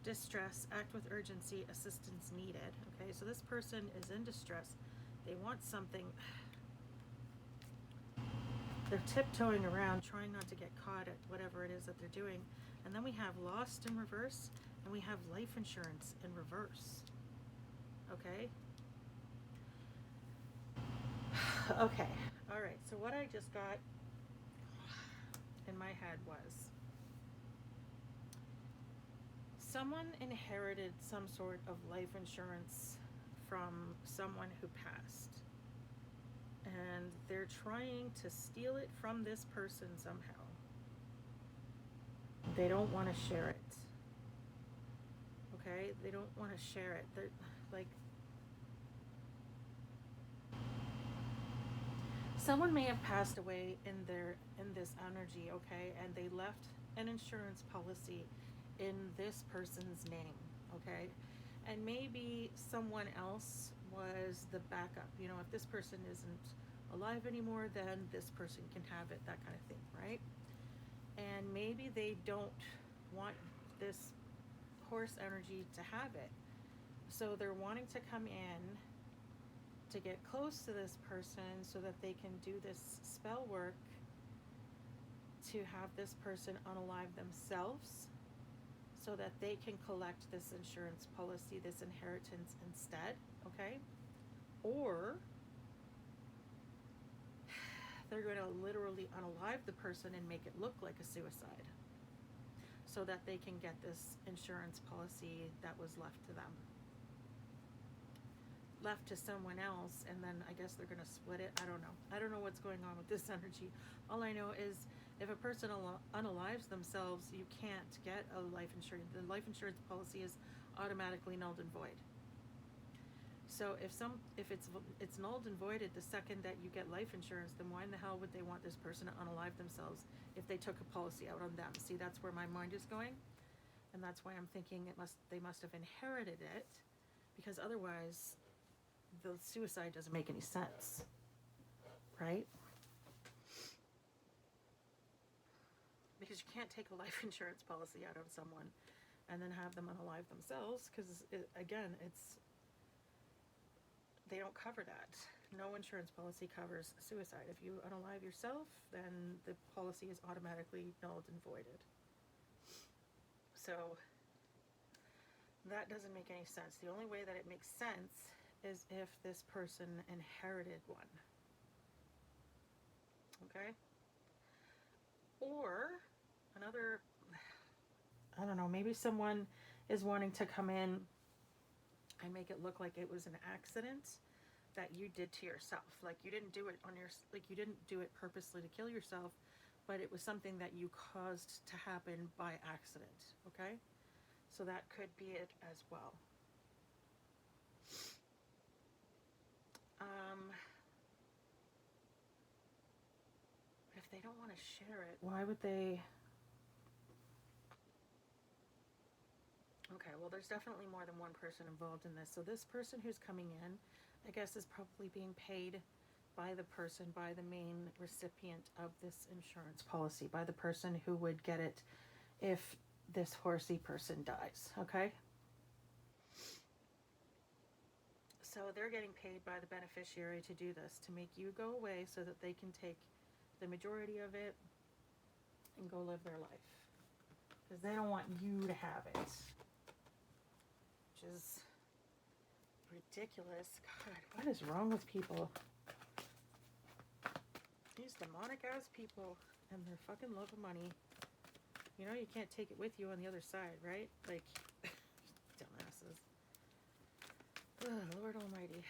distress, act with urgency, assistance needed. Okay, so this person is in distress. They want something. They're tiptoeing around, trying not to get caught at whatever it is that they're doing. And then we have lost in reverse, and we have life insurance in reverse. Okay? Okay, all right, so what I just got in my head was someone inherited some sort of life insurance from someone who passed. And they're trying to steal it from this person somehow. They don't want to share it. Okay? They don't want to share it. They're like... Someone may have passed away in this energy, okay? And they left an insurance policy in this person's name, okay? And maybe someone else was the backup. You know, if this person isn't alive anymore, then this person can have it, that kind of thing, right? And maybe they don't want this horse energy to have it. So they're wanting to come in to get close to this person so that they can do this spell work to have this person unalive themselves so that they can collect this insurance policy, this inheritance instead, okay? Or they're going to literally unalive the person and make it look like a suicide so that they can get this insurance policy that was left to them. Left to someone else, and then I guess they're going to split it. I don't know. I don't know what's going on with this energy. All I know is if a person unalives themselves, you can't get a life insurance. The life insurance policy is automatically nulled and void. So if it's nulled and voided the second that you get life insurance, then why in the hell would they want this person to unalive themselves if they took a policy out on them? See, that's where my mind is going, and that's why I'm thinking they must have inherited it, because otherwise the suicide doesn't make any sense, right? Because you can't take a life insurance policy out on someone and then have them unalive themselves, because they don't cover that. No insurance policy covers suicide. If you unalive yourself, then the policy is automatically nulled and voided. So that doesn't make any sense. The only way that it makes sense is if this person inherited one. Okay? Or another, I don't know, maybe someone is wanting to come in and make it look like it was an accident that you did to yourself. Like you didn't do it purposely to kill yourself, but it was something that you caused to happen by accident. Okay? So that could be it as well. If they don't want to share it, why would they? Okay, well, there's definitely more than one person involved in this. So this person who's coming in, I guess, is probably being paid by the main recipient of this insurance policy, by the person who would get it if this horsey person dies, okay? So they're getting paid by the beneficiary to do this, to make you go away so that they can take the majority of it and go live their life. Because they don't want you to have it. Which is ridiculous. God, what is wrong with people? These demonic ass people and their fucking love of money. You know you can't take it with you on the other side, right? Like, dumbasses. Ugh, Lord Almighty.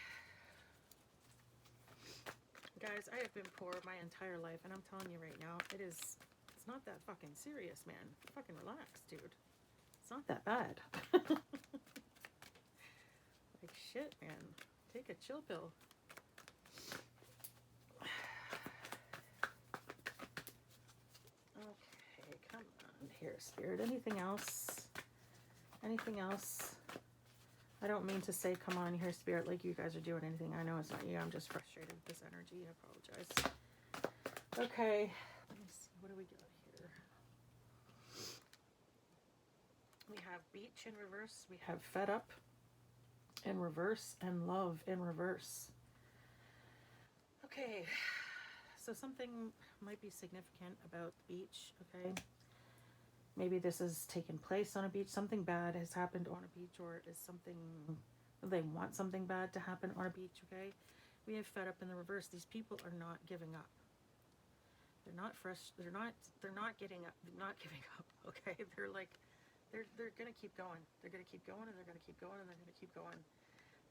Guys, I have been poor my entire life, and I'm telling you right now, it's not that fucking serious, man. Fucking relax, dude. It's not that bad. Like, shit, man. Take a chill pill. Okay, come on here, Spirit. Anything else? Anything else? I don't mean to say come on here, Spirit, like you guys are doing anything. I know it's not you. I'm just frustrated with this energy. I apologize. Okay. Let me see. What do we got here? We have beach in reverse. We have fed up in reverse and love in reverse. Okay. So something might be significant about the beach, okay? Maybe this has taken place on a beach. Something bad has happened on a beach, or is something, they want something bad to happen on a beach, okay? We have fed up in the reverse. These people are not giving up. They're not fresh. They're not getting up, not giving up, okay? They're like, they're going to keep going. They're going to keep going, and they're going to keep going, and they're going to keep going.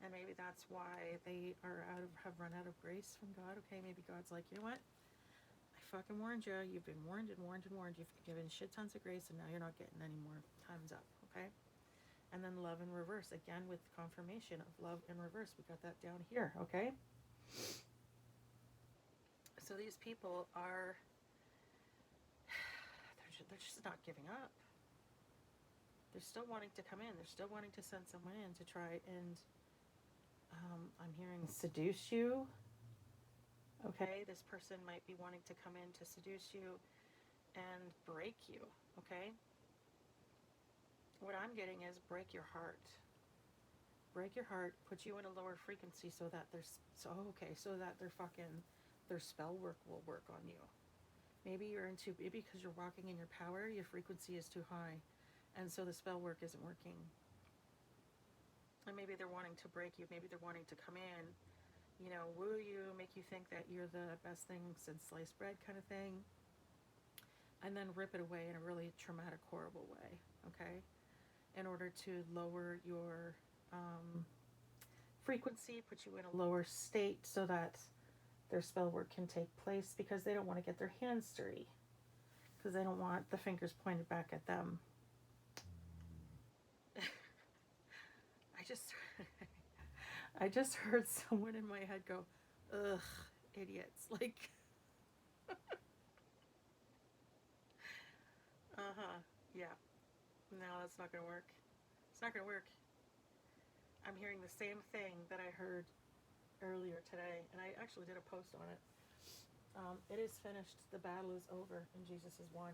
And maybe that's why they have run out of grace from God, okay? Maybe God's like, you know what? Fucking warned you. You've been warned and warned and warned. You've given shit tons of grace, and now you're not getting any more. Time's up, okay? And then love in reverse, again with confirmation of love in reverse. We got that down here, okay? So these people are, they're just not giving up. They're still wanting to come in. They're still wanting to send someone in to try and, I'm hearing seduce you. Okay, this person might be wanting to come in to seduce you and break you. Okay, what I'm getting is break your heart. Break your heart, put you in a lower frequency so that their spell work will work on you. Maybe because you're walking in your power, your frequency is too high, and so the spell work isn't working. And maybe they're wanting to break you. Maybe they're wanting to come in, woo you, make you think that you're the best thing since sliced bread kind of thing, and then rip it away in a really traumatic, horrible way, okay? In order to lower your frequency, put you in a lower state so that their spell work can take place, because they don't want to get their hands dirty, because they don't want the fingers pointed back at them. I just heard someone in my head go, ugh, idiots. Like, yeah. No, that's not going to work. It's not going to work. I'm hearing the same thing that I heard earlier today, and I actually did a post on it. It is finished. The battle is over, and Jesus is won.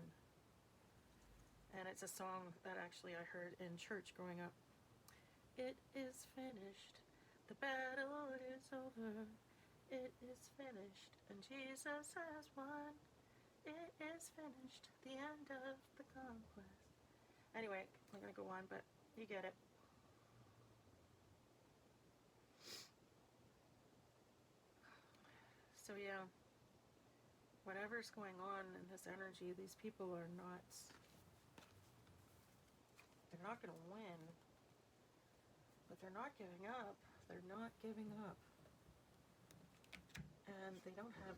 And it's a song that actually I heard in church growing up. It is finished. The battle is over. It is finished, and Jesus has won. It is finished. The end of the conquest. Anyway, I'm going to go on, but you get it. So yeah, whatever's going on in this energy, these people are not, they're not going to win, but they're not giving up. They're not giving up. And they don't have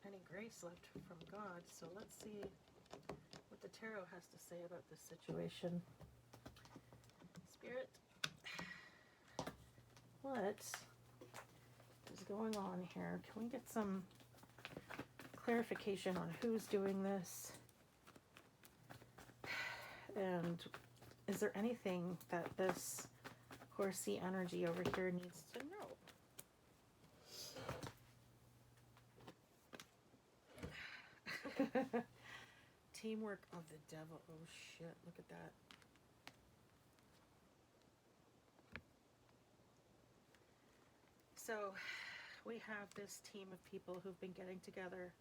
any grace left from God. So let's see what the tarot has to say about this situation. Spirit, what is going on here? Can we get some clarification on who's doing this? And is there anything that this horsey energy over here needs to know? Teamwork of the devil. Oh shit, look at that. So we have this team of people who've been getting together.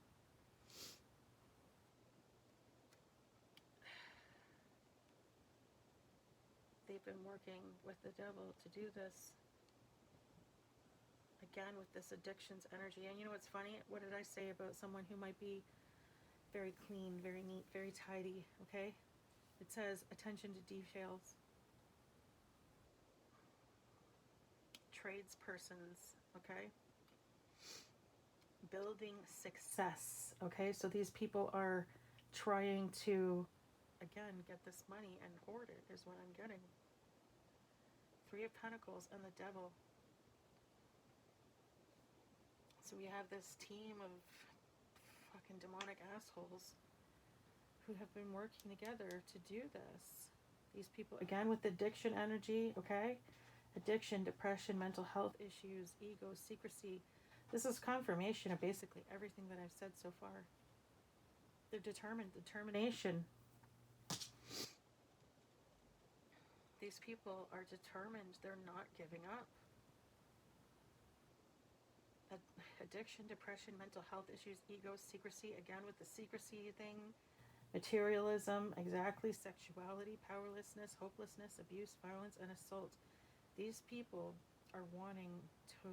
They've been working with the devil to do this. Again, with this addictions energy. And you know what's funny? What did I say about someone who might be very clean, very neat, very tidy, okay? It says attention to details. Tradespersons, okay? Building success, okay? So these people are trying to, again, get this money and hoard it, is what I'm getting. Three of Pentacles and the devil. So we have this team of fucking demonic assholes who have been working together to do this. These people, again, with addiction energy, okay? Addiction, depression, mental health issues, ego, secrecy. This is confirmation of basically everything that I've said so far. They're determined, determination. These people are determined. They're not giving up. Addiction, depression, mental health issues, ego, secrecy. Again, with the secrecy thing. Materialism, exactly. Sexuality, powerlessness, hopelessness, abuse, violence, and assault. These people are wanting to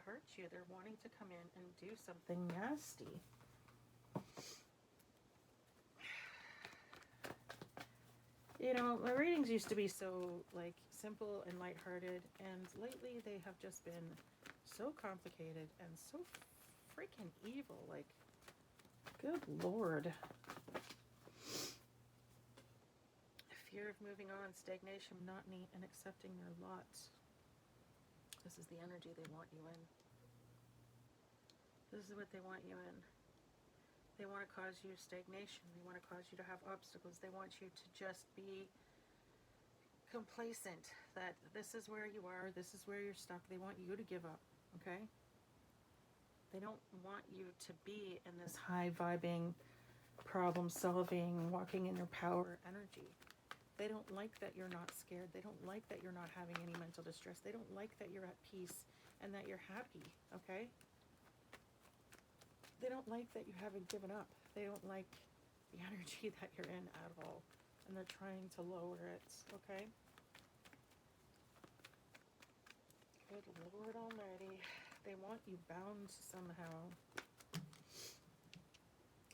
hurt you. They're wanting to come in and do something nasty. You know, my readings used to be so, like, simple and lighthearted, and lately they have just been so complicated and so freaking evil. Like, good Lord. Fear of moving on, stagnation, monotony, and accepting their lot. This is the energy they want you in. This is what they want you in. They want to cause you stagnation. They want to cause you to have obstacles. They want you to just be complacent, that this is where you are, this is where you're stuck. They want you to give up, okay? They don't want you to be in this high vibing, problem solving, walking in your power energy. They don't like that you're not scared. They don't like that you're not having any mental distress. They don't like that you're at peace and that you're happy, okay? They don't like that you haven't given up. They don't like the energy that you're in at all. And they're trying to lower it, okay? Good Lord Almighty. They want you bound somehow.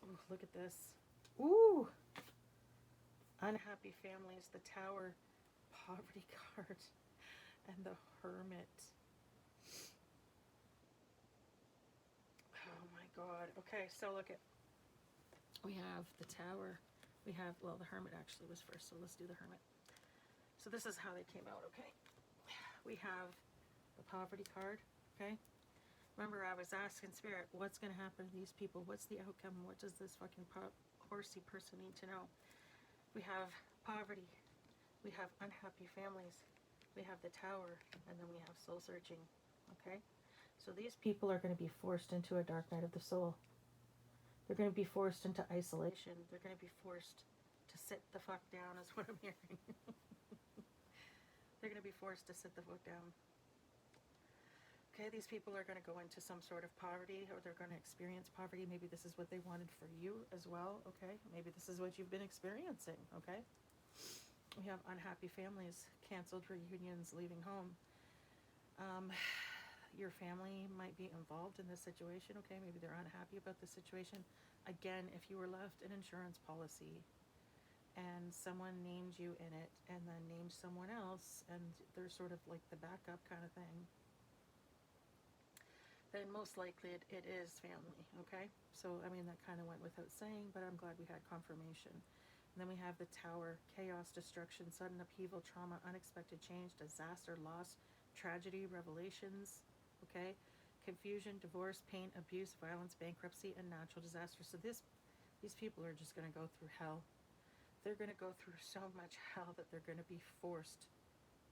Ooh, look at this. Ooh! Unhappy families, the Tower, Poverty card, and the Hermit. Oh my God. Okay, so look at, we have the Tower. We have, well, the Hermit actually was first, so let's do the Hermit. So this is how they came out, okay? We have the Poverty card, okay? Remember, I was asking Spirit, what's going to happen to these people? What's the outcome? What does this fucking horsey person need to know? We have poverty. We have unhappy families. We have the Tower, and then we have soul searching, okay? So these people are going to be forced into a dark night of the soul. They're going to be forced into isolation. They're going to be forced to sit the fuck down, is what I'm hearing. They're going to be forced to sit the fuck down. Okay, these people are going to go into some sort of poverty, or they're going to experience poverty. Maybe this is what they wanted for you as well, okay? Maybe this is what you've been experiencing, okay? We have unhappy families, canceled reunions, leaving home. Your family might be involved in this situation, okay? Maybe they're unhappy about the situation. Again, if you were left an insurance policy and someone named you in it and then named someone else, and they're sort of like the backup kind of thing, then most likely it is family, okay? So, I mean, that kind of went without saying, but I'm glad we had confirmation. And then we have the Tower, chaos, destruction, sudden upheaval, trauma, unexpected change, disaster, loss, tragedy, revelations, okay? Confusion, divorce, pain, abuse, violence, bankruptcy, and natural disaster. So these people are just going to go through hell. They're going to go through so much hell that they're going to be forced.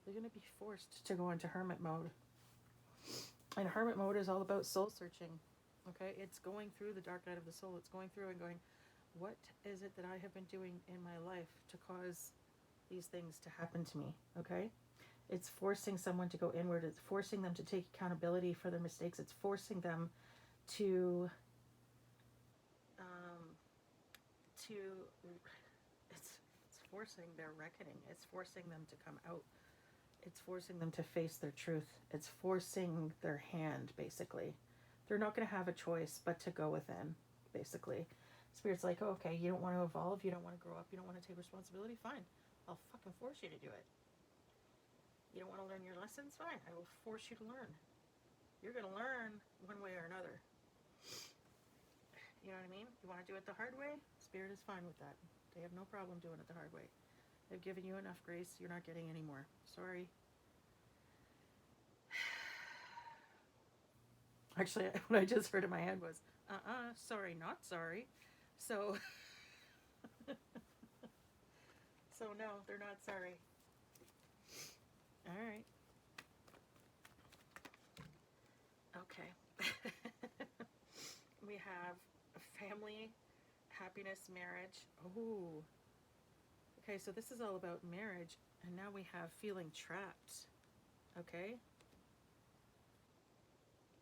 They're going to be forced to go into hermit mode. And hermit mode is all about soul searching, okay? It's going through the dark night of the soul. It's going through and going, what is it that I have been doing in my life to cause these things to happen to me, okay? It's forcing someone to go inward. It's forcing them to take accountability for their mistakes. It's forcing them to it's forcing their reckoning. It's forcing them to come out. It's forcing them to face their truth. It's forcing their hand, basically. They're not going to have a choice but to go within, basically. Spirit's like, oh, okay, you don't want to evolve, you don't want to grow up, you don't want to take responsibility, fine. I'll fucking force you to do it. You don't want to learn your lessons? Fine, I will force you to learn. You're going to learn one way or another. You know what I mean? You want to do it the hard way? Spirit is fine with that. They have no problem doing it the hard way. They've given you enough grace, you're not getting any more. Sorry. Actually, what I just heard in my head was, sorry, not sorry. So, so no, they're not sorry. All right. Okay. We have family, happiness, marriage. Oh. Okay, so this is all about marriage, and now we have feeling trapped. Okay?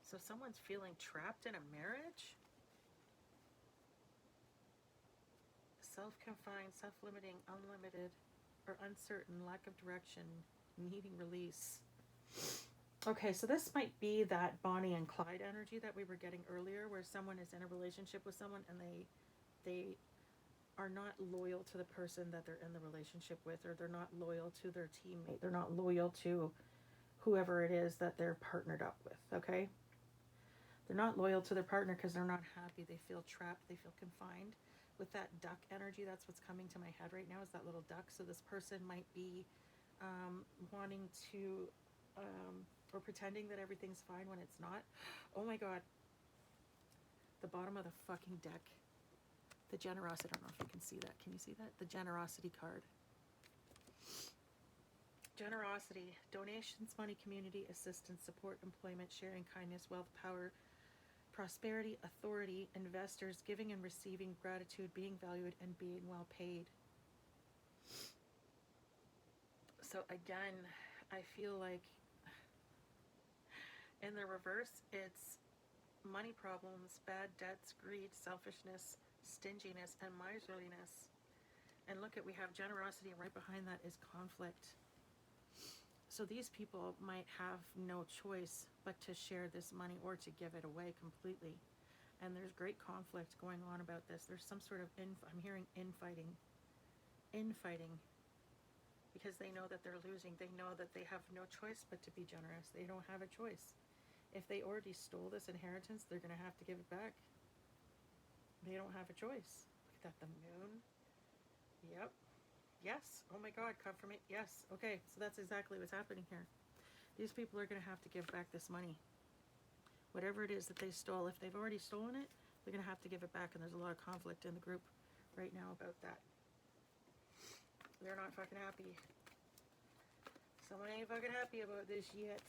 So someone's feeling trapped in a marriage? Self-confined, self-limiting, unlimited, or uncertain, lack of direction, needing release. Okay, so this might be that Bonnie and Clyde energy that we were getting earlier, where someone is in a relationship with someone and they are not loyal to the person that they're in the relationship with, or they're not loyal to their teammate. They're not loyal to whoever it is that they're partnered up with, okay? They're not loyal to their partner because they're not happy. They feel trapped. They feel confined. With that duck energy, that's what's coming to my head right now, is that little duck. So this person might be wanting to, or pretending that everything's fine when it's not. Oh my God. The bottom of the fucking deck. The generosity, I don't know if you can see that. Can you see that? The generosity card. Generosity, donations, money, community, assistance, support, employment, sharing, kindness, wealth, power, prosperity, authority, investors, giving and receiving, gratitude, being valued, and being well paid. So again, I feel like in the reverse, it's money problems, bad debts, greed, selfishness, stinginess, and miserliness. And look at, we have generosity, and right behind that is conflict. So these people might have no choice but to share this money or to give it away completely. And there's great conflict going on about this. There's some sort of, I'm hearing infighting. Because they know that they're losing. They know that they have no choice but to be generous. They don't have a choice. If they already stole this inheritance, they're going to have to give it back. They don't have a choice. Look at that, the moon. Yep. Yes. Oh my God. Confirmation. Yes. Okay. So that's exactly what's happening here. These people are going to have to give back this money. Whatever it is that they stole. If they've already stolen it, they're going to have to give it back. And there's a lot of conflict in the group right now about that. They're not fucking happy. Someone ain't fucking happy about this yet.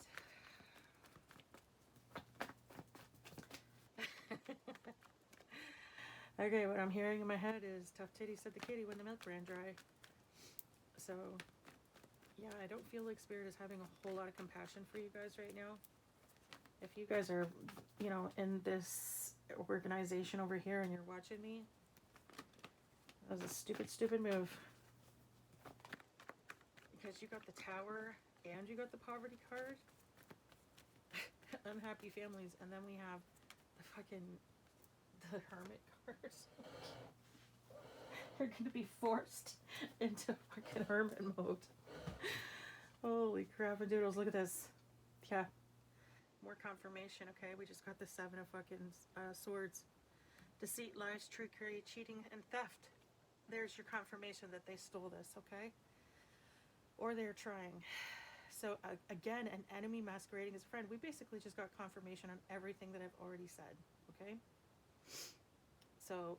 Okay, what I'm hearing in my head is tough titty said the kitty when the milk ran dry. So, yeah, I don't feel like Spirit is having a whole lot of compassion for you guys right now. If you guys are, you know, in this organization over here and you're watching me, that was a stupid move. Because you got the Tower and you got the Poverty card. Unhappy families. And then we have the Hermit cards. You're going to be forced into fucking hermit mode. Holy crap and doodles, look at this. Yeah. More confirmation, okay? We just got the 7 of fucking swords. Deceit, lies, trickery, cheating, and theft. There's your confirmation that they stole this, okay? Or they're trying. So, again, an enemy masquerading as a friend. We basically just got confirmation on everything that I've already said, okay? So,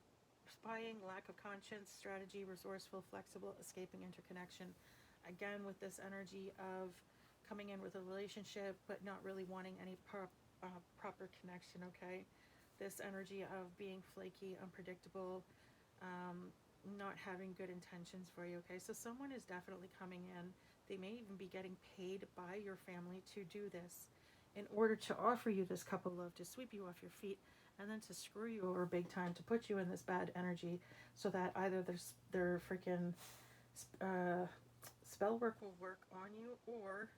spying, lack of conscience, strategy, resourceful, flexible, escaping interconnection. Again, with this energy of coming in with a relationship, but not really wanting any proper connection, okay? This energy of being flaky, unpredictable, not having good intentions for you, okay? So someone is definitely coming in. They may even be getting paid by your family to do this in order to offer you this cup of love, to sweep you off your feet, and then to screw you over big time, to put you in this bad energy so that either their freaking spell work will work on you, or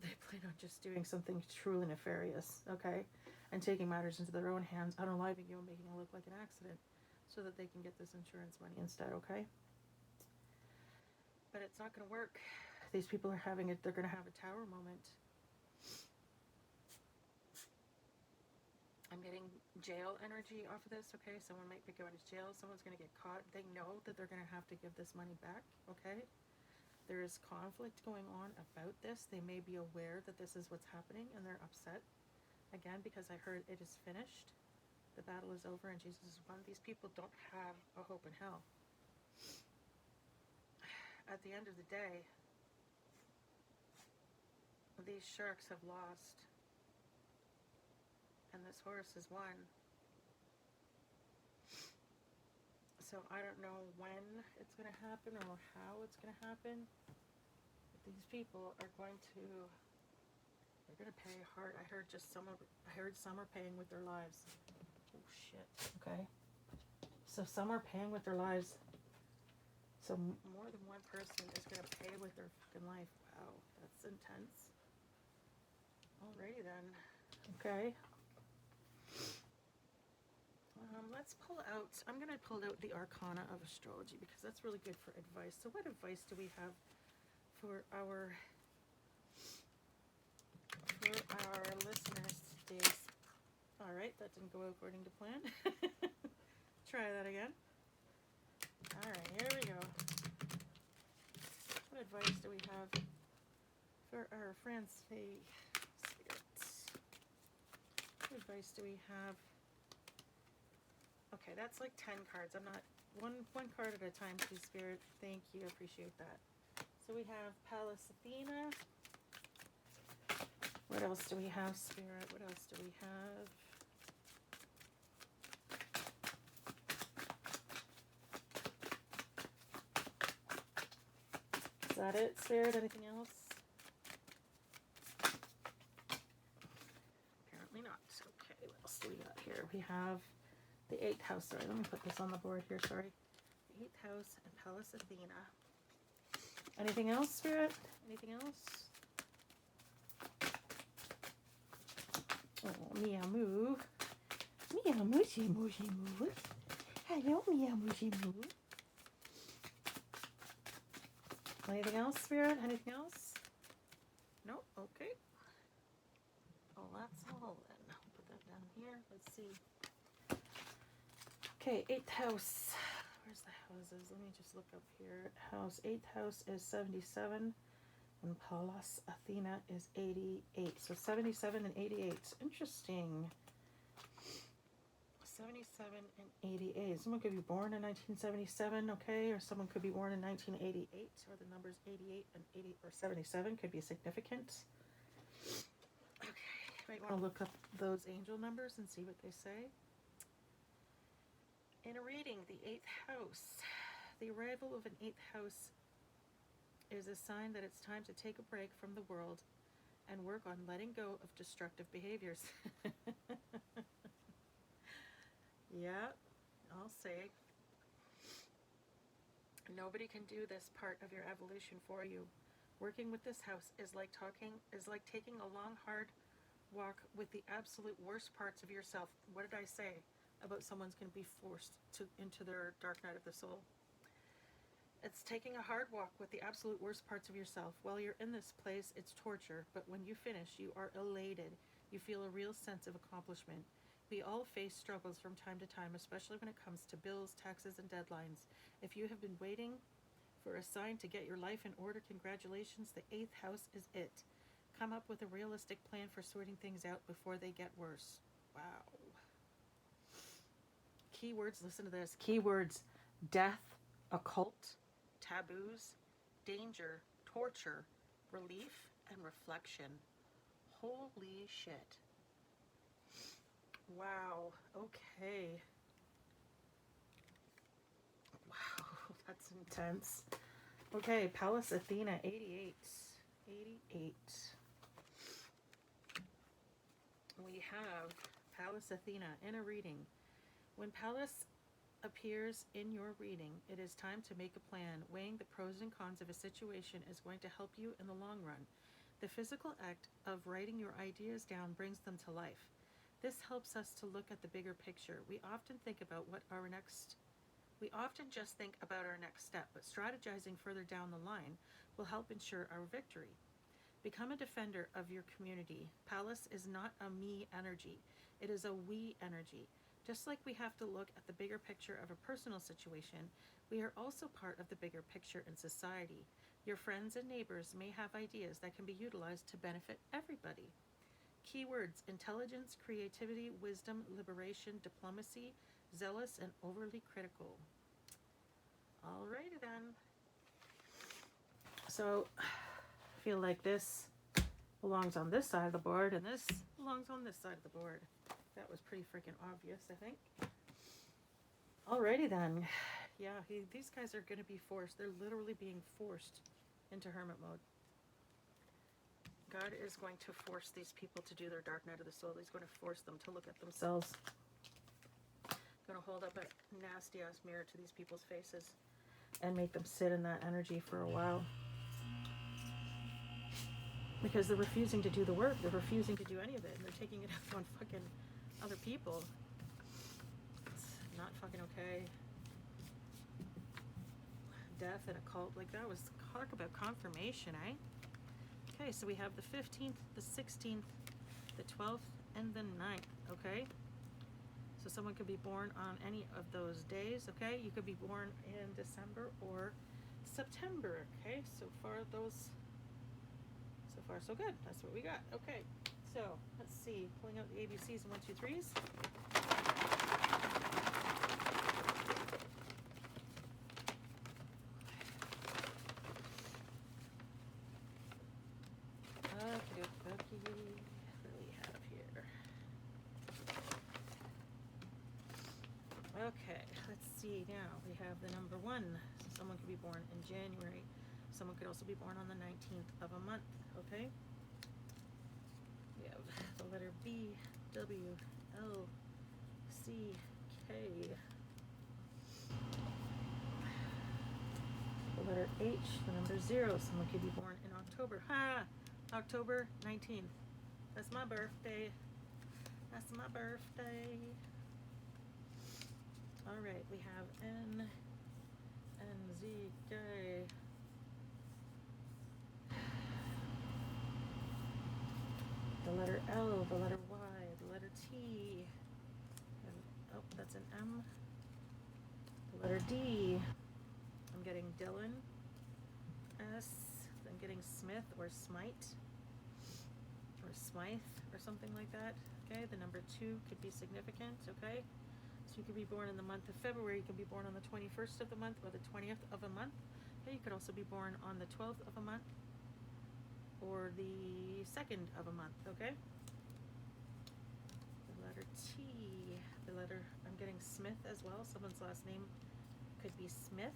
they plan on just doing something truly nefarious, okay? And taking matters into their own hands, unaliving you and making it look like an accident so that they can get this insurance money instead, okay? But it's not going to work. These people are having it, they're going to have a Tower moment. I'm getting jail energy off of this, okay? Someone might be going to jail. Someone's going to get caught. They know that they're going to have to give this money back, okay? There is conflict going on about this. They may be aware that this is what's happening and they're upset. Again, because I heard it is finished. The battle is over and Jesus is won. These people don't have a hope in hell. At the end of the day, these sharks have lost. And this horse has won. So I don't know when it's going to happen or how it's going to happen. But these people are going to, they're going to pay hard. I heard some are paying with their lives. Oh shit. Okay. So some are paying with their lives. So more than one person is going to pay with their fucking life. Wow, that's intense. Alrighty then. Okay. Let's pull out, I'm going to pull out the Arcana of Astrology because that's really good for advice. So what advice do we have for our listeners today? Alright, that didn't go according to plan. Try that again. Alright, here we go. What advice do we have for our friends today? Spirits. What advice do we have? Okay, that's like 10 cards. I'm not, one card at a time, please, Spirit. Thank you, appreciate that. So we have Pallas Athena. What else do we have, Spirit? What else do we have? Is that it, Spirit? Anything else? Apparently not. Okay, what else do we got here? We have the 8th house. Sorry, let me put this on the board here. Sorry. The 8th house and Pallas Athena. Anything else, Spirit? Anything else? Oh, Mia Moo. Mia Mooshi Mooshi Moo. Hello, Mia Mooshi Moo. Anything else, Spirit? Anything else? No? Okay. Oh, that's all then. I'll put that down here. Let's see. Okay, 8th house. Where's the houses? Let me just look up here. 8th house is 77, and Pallas Athena is 88. So 77 and 88. Interesting. 77 and 88. Someone could be born in 1977, okay? Or someone could be born in 1988, or the numbers 88 and 80 or 77 could be significant. Okay, you might want to look up those angel numbers and see what they say. In a reading, the 8th house. The arrival of an 8th house is a sign that it's time to take a break from the world and work on letting go of destructive behaviors. Yeah, I'll say. Nobody can do this part of your evolution for you. Working with this house is like taking a long, hard walk with the absolute worst parts of yourself. What did I say about someone's going to be forced into their dark night of the soul? It's taking a hard walk with the absolute worst parts of yourself. While you're in this place, it's torture, but when you finish, you are elated. You feel a real sense of accomplishment. We all face struggles from time to time, especially when it comes to bills, taxes, and deadlines. If you have been waiting for a sign to get your life in order, congratulations, the 8th house is it. Come up with a realistic plan for sorting things out before they get worse. Wow. Keywords, listen to this. Keywords: death, occult, taboos, danger, torture, relief, and reflection. Holy shit. Wow, okay. Wow, that's intense. Okay, Pallas Athena, 88. 88. We have Pallas Athena in a reading. When Pallas appears in your reading, it is time to make a plan. Weighing the pros and cons of a situation is going to help you in the long run. The physical act of writing your ideas down brings them to life. This helps us to look at the bigger picture. We often just think about our next step, but strategizing further down the line will help ensure our victory. Become a defender of your community. Pallas is not a me energy. It is a we energy. Just like we have to look at the bigger picture of a personal situation, we are also part of the bigger picture in society. Your friends and neighbors may have ideas that can be utilized to benefit everybody. Keywords: intelligence, creativity, wisdom, liberation, diplomacy, zealous, and overly critical. Alrighty then. So, I feel like this belongs on this side of the board, and this belongs on this side of the board. That was pretty freaking obvious, I think. Alrighty then. Yeah, these guys are going to be forced. They're literally being forced into hermit mode. God is going to force these people to do their dark night of the soul. He's going to force them to look at themselves. Going to hold up a nasty ass mirror to these people's faces and make them sit in that energy for a while. Because they're refusing to do the work. They're refusing to do any of it. And they're taking it out on fucking other people. It's not fucking okay. Death and occult. Like, that was talk about confirmation, eh? Okay, so we have the 15th, the 16th, the 12th, and the 9th, okay? So someone could be born on any of those days, okay? You could be born in December or September, okay? So far so good. That's what we got. Okay, so let's see. Pulling out the ABCs and 1, 2, 3s. What do we have here? Okay, let's see now. We have the number 1. So someone could be born in January. Someone could also be born on the 19th of a month, okay? We have the letter B, W, L, C, K. The letter H, the number 0. Someone could be born in October. October 19th. That's my birthday. That's my birthday. All right, we have N, Z, K. The letter L, the letter Y, the letter T. And, oh, that's an M. The letter D. I'm getting Dylan. S. I'm getting Smith or Smite. Or Smythe or something like that. Okay, the number 2 could be significant, okay? So you could be born in the month of February. You can be born on the 21st of the month or the 20th of a month. Okay, you could also be born on the 12th of a month or the 2nd of a month, okay? The letter T, the letter, I'm getting Smith as well. Someone's last name could be Smith.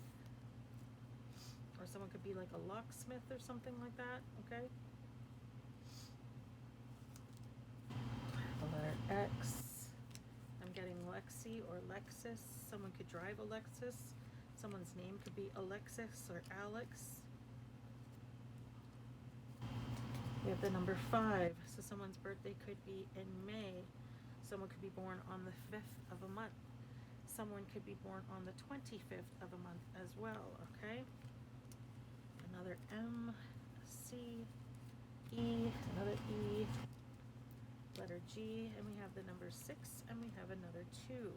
Or someone could be like a locksmith or something like that, okay? The letter X, I'm getting Lexi or Lexus. Someone could drive a Lexus. Someone's name could be Alexis or Alex. We have the number 5, so someone's birthday could be in May. Someone could be born on the 5th of a month. Someone could be born on the 25th of a month as well, okay? Another M, C, E, another E, letter G, and we have the number 6, and we have another 2.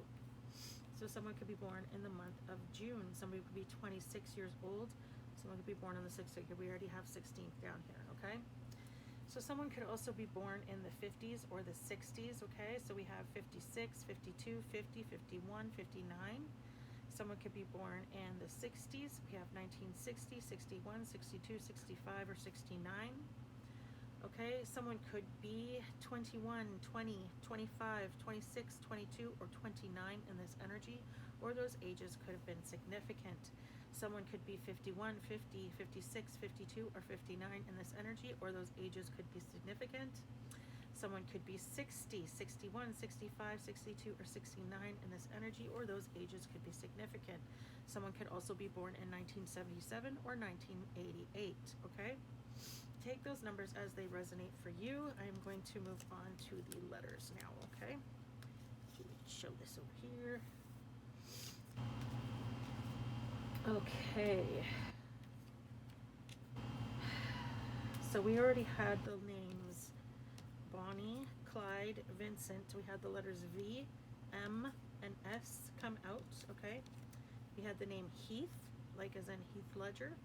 So someone could be born in the month of June. Somebody could be 26 years old. Someone could be born on the 6th. We already have 16th down here, okay? So someone could also be born in the 50s or the 60s, okay? So we have 56, 52, 50, 51, 59. Someone could be born in the 60s. We have 1960, 61, 62, 65, or 69. Okay, someone could be 21, 20, 25, 26, 22, or 29 in this energy, or those ages could have been significant. Someone could be 51, 50, 56, 52, or 59 in this energy, or those ages could be significant. Someone could be 60, 61, 65, 62, or 69 in this energy, or those ages could be significant. Someone could also be born in 1977 or 1988, okay? Take those numbers as they resonate for you. I am going to move on to the letters now, okay? Show this over here. Okay. So we already had the names Bonnie, Clyde, Vincent. We had the letters V, M, and S come out, okay? We had the name Heath, like as in Heath Ledger.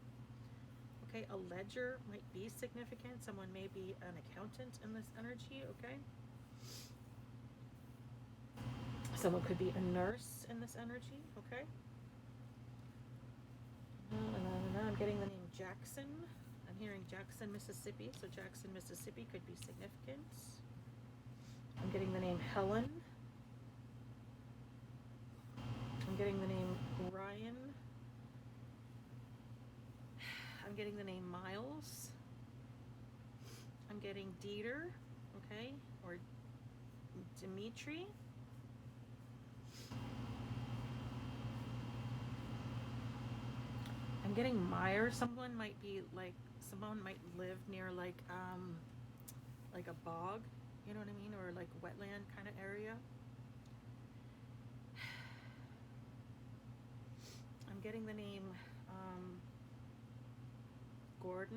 Okay, a ledger might be significant. Someone may be an accountant in this energy, okay? Someone could be a nurse in this energy, okay? I'm getting the name Jackson. I'm hearing Jackson, Mississippi. So Jackson, Mississippi could be significant. I'm getting the name Helen. I'm getting the name Ryan. I'm getting the name Miles. I'm getting Dieter, okay, or Dimitri. I'm getting Meyer. Someone might live near like a bog, you know what I mean, or like wetland kind of area. I'm getting the name Gord.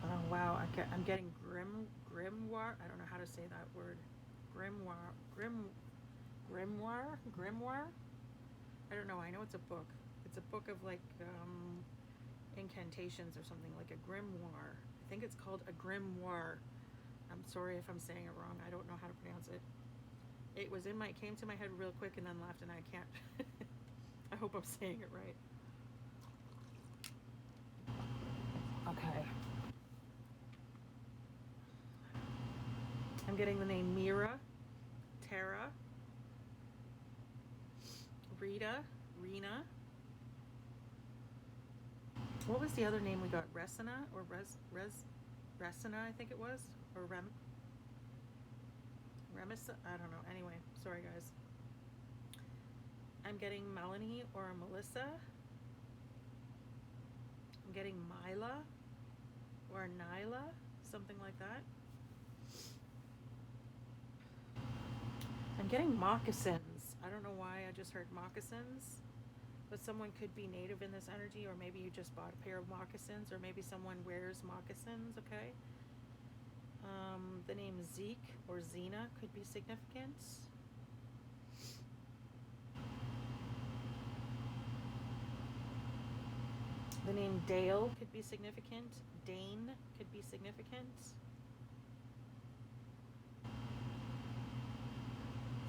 Oh wow, I'm getting grimoire. I don't know how to say that word. Grimoire. I don't know. I know it's a book. It's a book of like incantations or something, like a grimoire. I think it's called a grimoire. I'm sorry if I'm saying it wrong. I don't know how to pronounce it. It came to my head real quick and then left, and I can't. I hope I'm saying it right. Okay. I'm getting the name Mira, Tara, Rena. What was the other name we got? Resina or Resina, I think it was, or Remisa. I don't know. Anyway, sorry guys. I'm getting Melanie or Melissa. I'm getting Mila or Nyla, something like that. I'm getting moccasins. I don't know why I just heard moccasins, but someone could be native in this energy, or maybe you just bought a pair of moccasins, or maybe someone wears moccasins, okay? The name Zeke or Zena could be significant. The name Dale could be significant. Dane could be significant.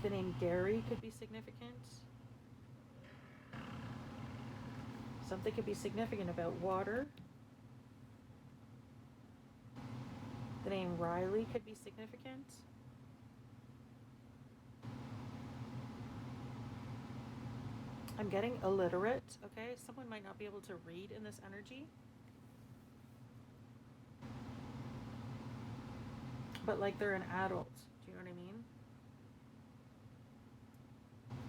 The name Gary could be significant. Something could be significant about water. The name Riley could be significant. I'm getting illiterate, okay? Someone might not be able to read in this energy. But like they're an adult. Do you know what I mean?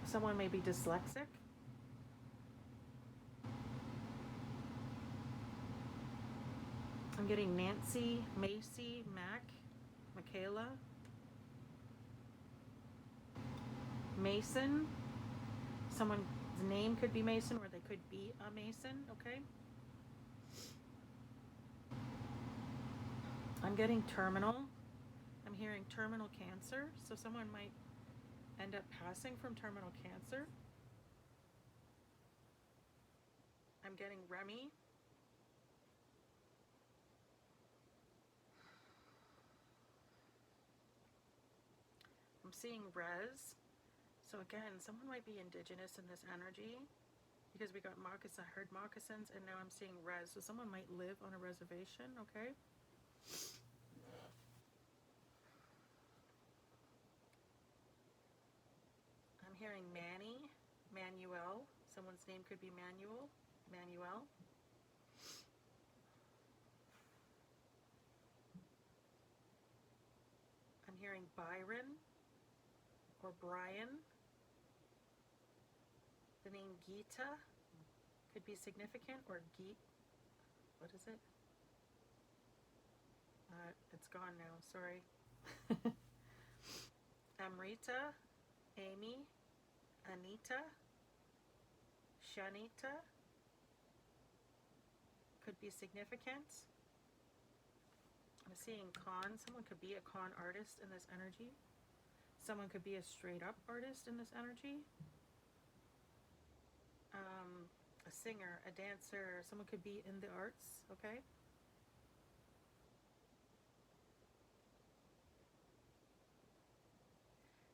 Someone may be dyslexic. I'm getting Nancy, Macy, Mac, Michaela, Mason. Someone's name could be Mason, or they could be a Mason, okay? I'm getting terminal. I'm hearing terminal cancer, so someone might end up passing from terminal cancer. I'm getting Remy. I'm seeing Rez. So again, someone might be indigenous in this energy, because we got moccasin. I heard moccasins, and now I'm seeing Rez. So someone might live on a reservation, okay? I'm hearing Manny, Manuel. Someone's name could be Manuel. I'm hearing Byron or Brian. The name Gita could be significant, or what is it? It's gone now, sorry. Amrita, Amy, Anita, Shanita could be significant. I'm seeing con. Someone could be a con artist in this energy. Someone could be a straight up artist in this energy. A singer, a dancer. Someone could be in the arts, okay?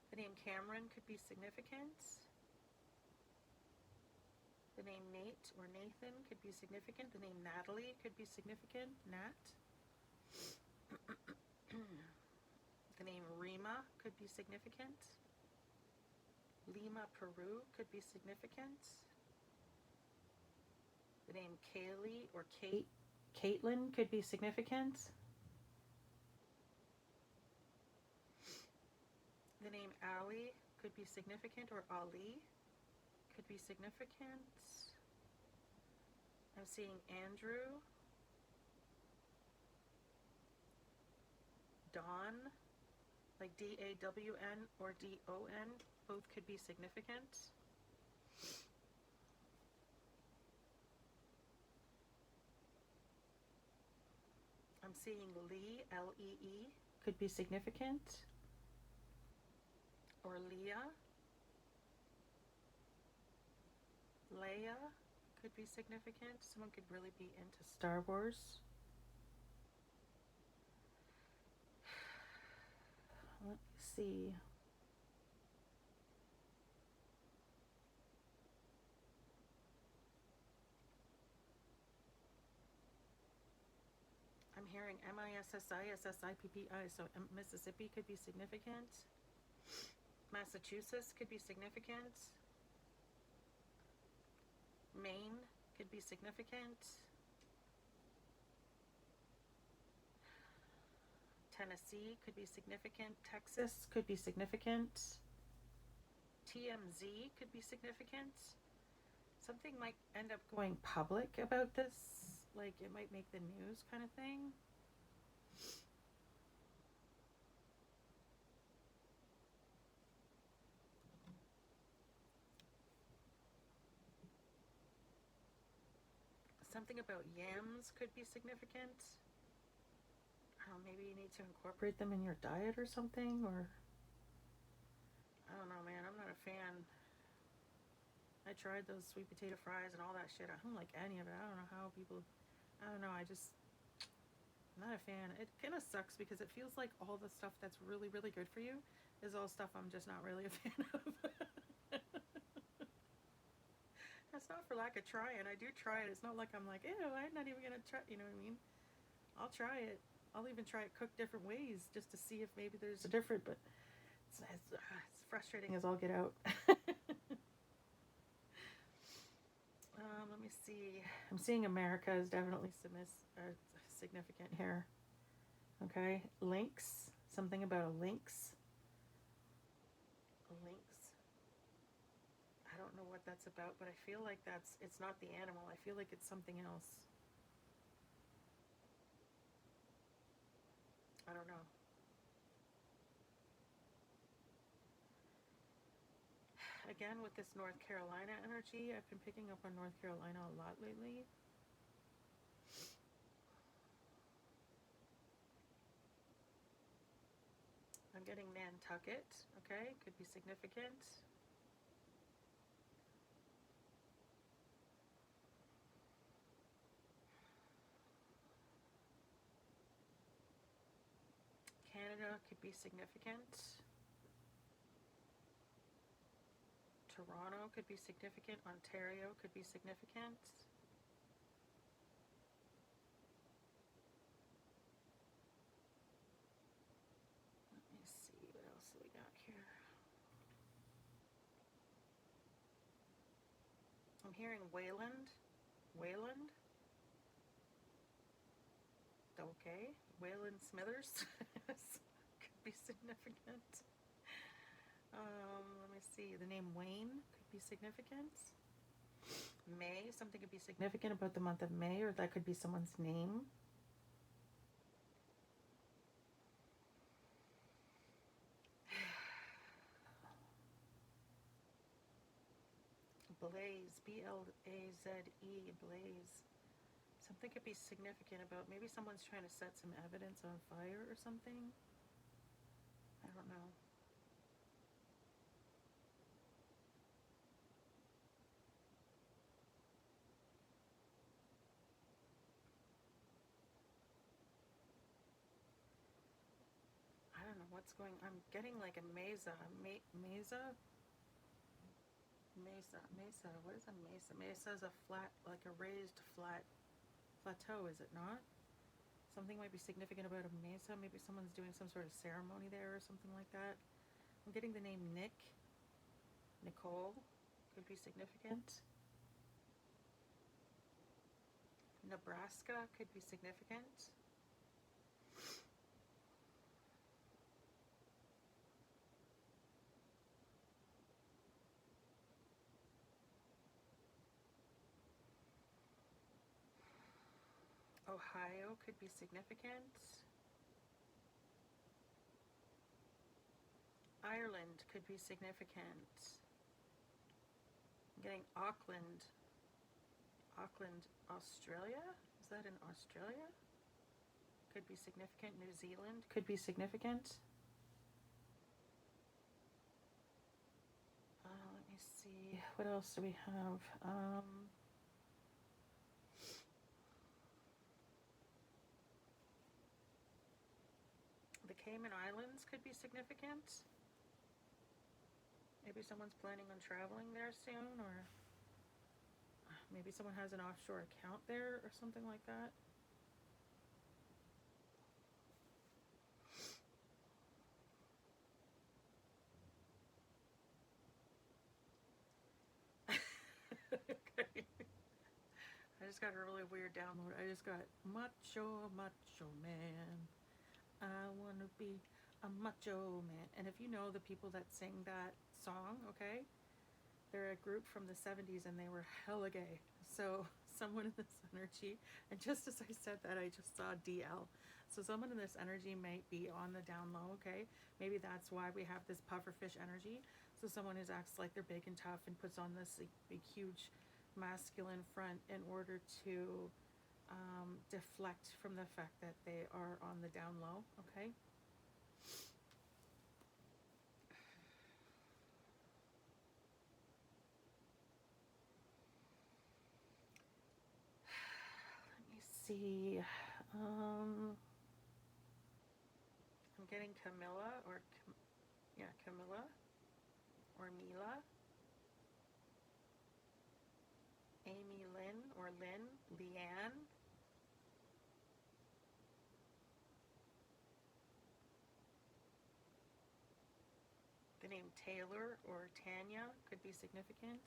The name Cameron could be significant. The name Nate or Nathan could be significant. The name Natalie could be significant. Nat. The name Rima could be significant. Lima, Peru could be significant. The name Kaylee or Caitlin could be significant. The name Ali could be significant, or Ali could be significant. I'm seeing Andrew, Dawn, like D-A-W-N or D-O-N, both could be significant. I'm seeing Lee, L-E-E, could be significant. Or Leah. Leia could be significant. Someone could really be into Star Wars. Let me see. I'm hearing M-I-S-S-I-S-S-I-P-P-I, so Mississippi could be significant. Massachusetts could be significant. Maine could be significant. Tennessee could be significant. Texas could be significant. TMZ could be significant. Something might end up going public about this. Like, it might make the news kind of thing. Something about yams could be significant. Maybe you need to incorporate them in your diet or something, or I don't know, man. I'm not a fan. I tried those sweet potato fries and all that shit. I don't like any of it. I don't know how people. I don't know. I'm not a fan. It kind of sucks because it feels like all the stuff that's really, really good for you is all stuff I'm just not really a fan of. That's not for lack of trying. I do try it. It's not like I'm like, ew, I'm not even gonna try. You know what I mean? I'll try it. I'll even try it cooked different ways just to see if maybe there's a different. But it's frustrating as all get out. Let me see. I'm seeing America is definitely significant here. Okay, lynx. Something about a lynx. A lynx. I don't know what that's about, but I feel like it's not the animal. I feel like it's something else. I don't know. Again, with this North Carolina energy, I've been picking up on North Carolina a lot lately. I'm getting Nantucket, okay? Could be significant. Canada could be significant. Toronto could be significant. Ontario could be significant. Let me see, what else do we got here? I'm hearing Wayland. Wayland? Okay. Wayland Smithers could be significant. Let me see. The name Wayne could be significant. May, something could be significant about the month of May, or that could be someone's name. Blaze, Blaze, Blaze. Something could be significant about maybe someone's trying to set some evidence on fire or something. I don't know. I don't know what's going. I'm getting like a mesa. Mesa. Mesa. What is a mesa? Mesa is a flat, like a raised flat plateau, is it not? Something might be significant about a mesa. Maybe someone's doing some sort of ceremony there or something like that. I'm getting the name Nick. Nicole could be significant. Nebraska could be significant. Ohio could be significant. Ireland could be significant. I'm getting Auckland. Auckland, Australia? Is that in Australia? Could be significant. New Zealand could be significant. Let me see. What else do we have? The Cayman Islands could be significant. Maybe someone's planning on traveling there soon, or maybe someone has an offshore account there or something like that. Okay. just got a really weird download. I just got macho, macho man. I want to be a macho man. And if you know the people that sing that song, okay, they're a group from the 70s and they were hella gay. So someone in this energy, and just as I said that, I just saw DL. So someone in this energy might be on the down low, okay? Maybe that's why we have this pufferfish energy. So someone who acts like they're big and tough and puts on this big, huge masculine front in order to deflect from the fact that they are on the down low, okay? Let me see. I'm getting Camilla or Camilla or Mila, Amy Lynn or Lynn, Leanne, the name Taylor or Tanya could be significant.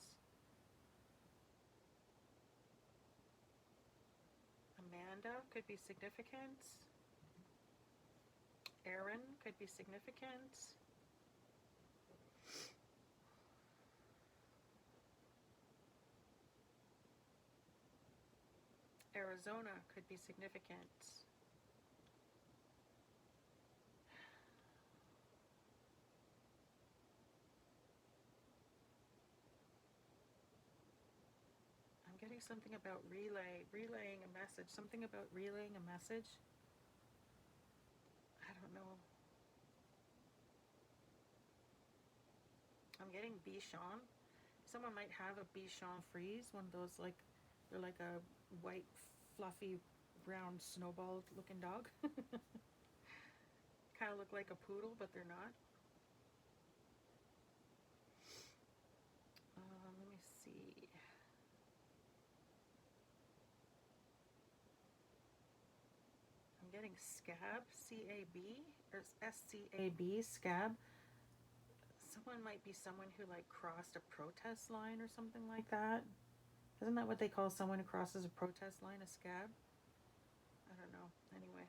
Amanda could be significant. Aaron could be significant. Arizona could be significant. I'm getting something about relaying a message. Something about relaying a message. I don't know. I'm getting Bichon. Someone might have a Bichon Frise, one of those they're like a white, fluffy, round, snowball looking dog. Kind of look like a poodle, but they're not. Let me see. I'm getting Scab, C-A-B, or S-C-A-B, Scab. Someone might be someone who like crossed a protest line or something like that. Isn't that what they call someone who crosses a protest line, a scab? I don't know. Anyway.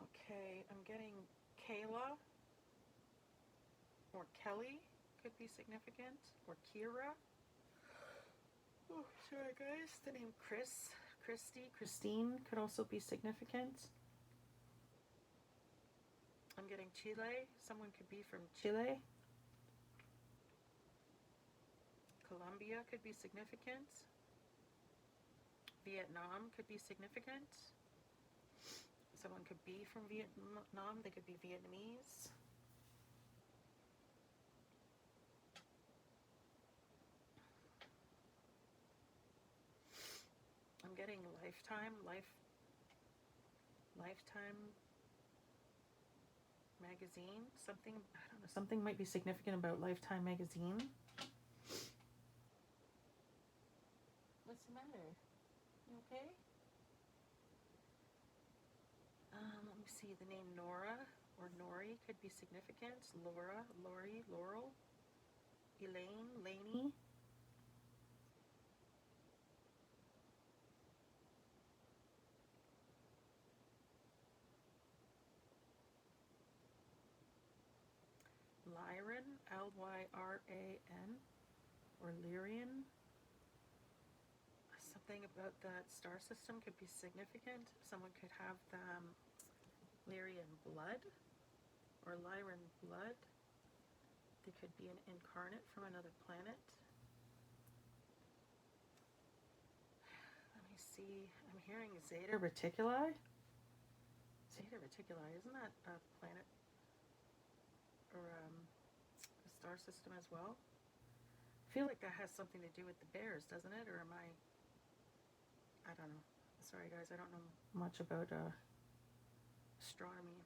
Okay, I'm getting Kayla or Kelly could be significant, or Kira. Oh, sorry guys. The name Chris, Christy, Christine could also be significant. I'm getting Chile. Someone could be from Chile. Colombia could be significant. Vietnam could be significant. Someone could be from Vietnam. They could be Vietnamese. I'm getting Lifetime magazine. Something, I don't know, something might be significant about Lifetime magazine. What's the matter? You okay? Let me see. The name Nora or Nori could be significant. Laura, Lori, Laurel. Elaine, Laney. Lyran, Lyran, or Lyrian. Something about that star system could be significant. Someone could have the Lyrian blood or Lyran blood. They could be an incarnate from another planet. Let me see. I'm hearing Zeta Reticuli. Zeta Reticuli, isn't that a planet or a star system as well? I feel like that has something to do with the bears, doesn't it? Or am I don't know. Sorry guys, I don't know much about astronomy.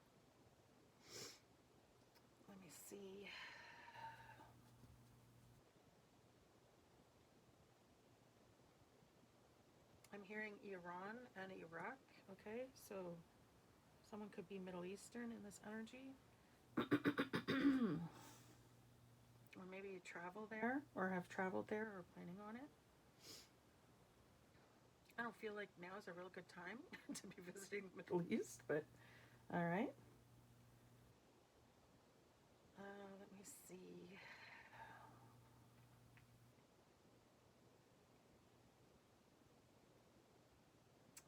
Let me see. I'm hearing Iran and Iraq. Okay, so Someone could be Middle Eastern in this energy. Or maybe you travel there or have traveled there or planning on it. I don't feel like now is a real good time to be visiting the Middle East, but all right. Let me see.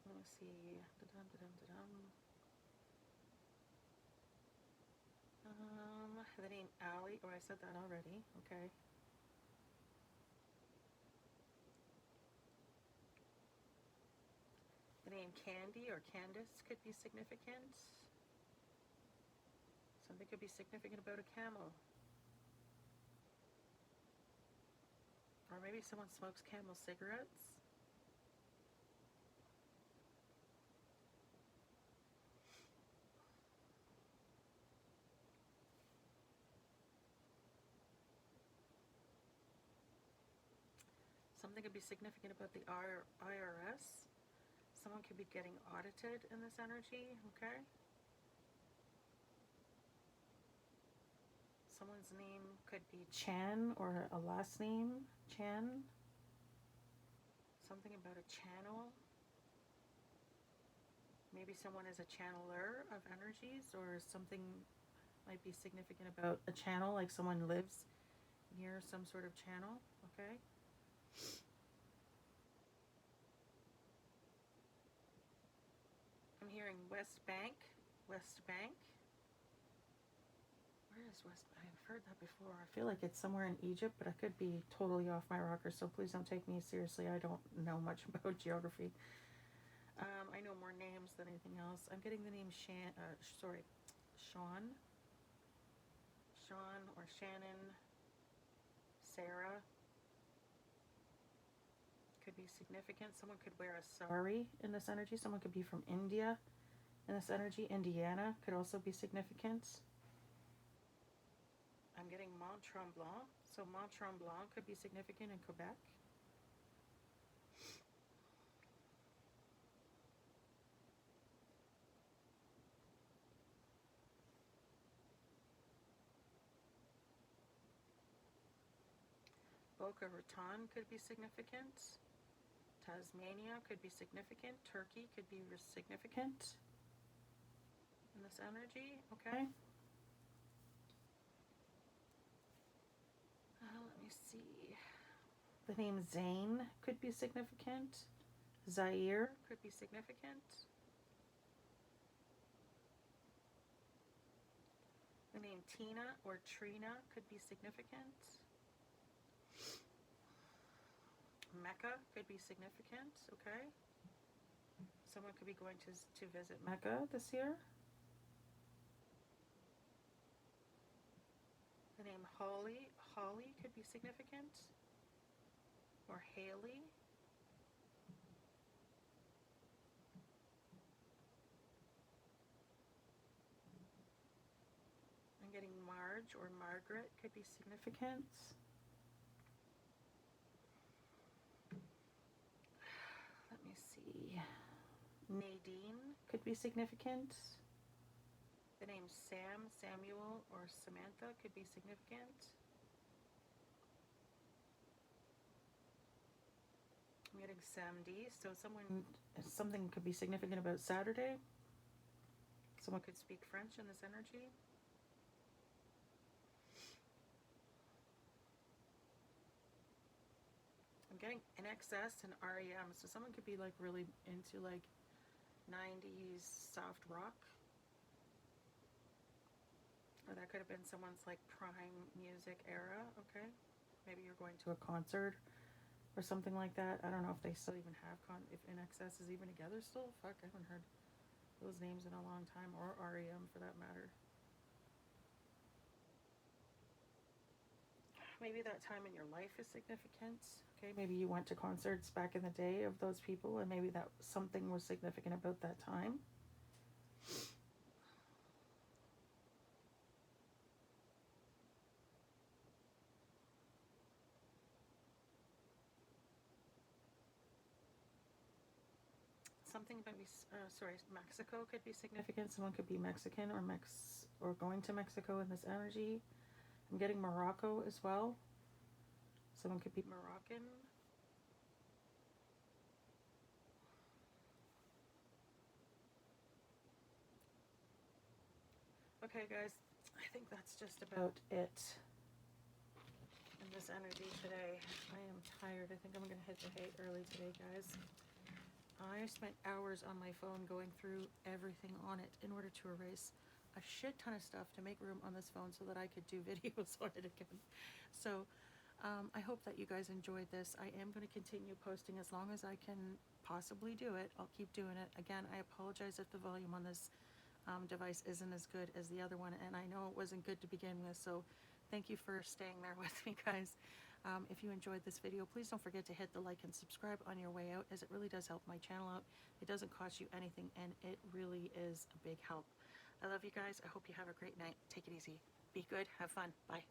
Let me see. Da-dum, da-dum, da-dum. The name Allie. Oh, I said that already. Okay. The name Candy or Candace could be significant. Something could be significant about a camel. Or maybe someone smokes Camel cigarettes. Something could be significant about the IRS. Someone could be getting audited in this energy, okay? Someone's name could be Chan or a last name, Chan. Something about a channel. Maybe someone is a channeler of energies, or something might be significant about a channel, like someone lives near some sort of channel, okay? I'm hearing West Bank. West Bank. Where is West Bank? I've heard that before. I feel like it's somewhere in Egypt, but I could be totally off my rocker, so please don't take me seriously. I don't know much about geography. I know more names than anything else. I'm getting the name Sean. Sean or Shannon. Sarah. Could be significant. Someone could wear a sari in this energy. Someone could be from India in this energy. Indiana could also be significant. I'm getting Mont Tremblant. So Mont Tremblant could be significant in Quebec. Boca Raton could be significant. Tasmania could be significant. Turkey could be significant in this energy, okay? Let me see. The name Zane could be significant. Zaire could be significant. The name Tina or Trina could be significant. Mecca could be significant, okay? Someone could be going to visit Mecca this year. The name Holly could be significant. Or Haley. I'm getting Marge or Margaret could be significant. Let me see. Nadine could be significant. The name Sam, Samuel, or Samantha could be significant. I'm getting Samedi, so something could be significant about Saturday. Someone could speak French in this energy. I'm getting NXS and REM, so someone could be like really into like 90s soft rock. Or that could have been someone's like prime music era, okay? Maybe you're going to a concert or something like that. I don't know if they still even have if NXS is even together still. Fuck, I haven't heard those names in a long time, or REM for that matter. Maybe that time in your life is significant. Okay, maybe you went to concerts back in the day of those people, and maybe that something was significant about that time. something might be, Mexico could be significant. Someone could be Mexican or going to Mexico in this energy. I'm getting Morocco as well. Someone could be Moroccan. Okay, guys, I think that's just about it in this energy today. I am tired. I think I'm going to hit the hay early today, guys. I spent hours on my phone going through everything on it in order to erase a shit ton of stuff to make room on this phone so that I could do videos on it again. So I hope that you guys enjoyed this. I am going to continue posting as long as I can possibly do it. I'll keep doing it. Again, I apologize if the volume on this device isn't as good as the other one, and I know it wasn't good to begin with, so thank you for staying there with me, guys. If you enjoyed this video, please don't forget to hit the like and subscribe on your way out, as it really does help my channel out. It doesn't cost you anything, and it really is a big help. I love you guys. I hope you have a great night. Take it easy. Be good. Have fun. Bye.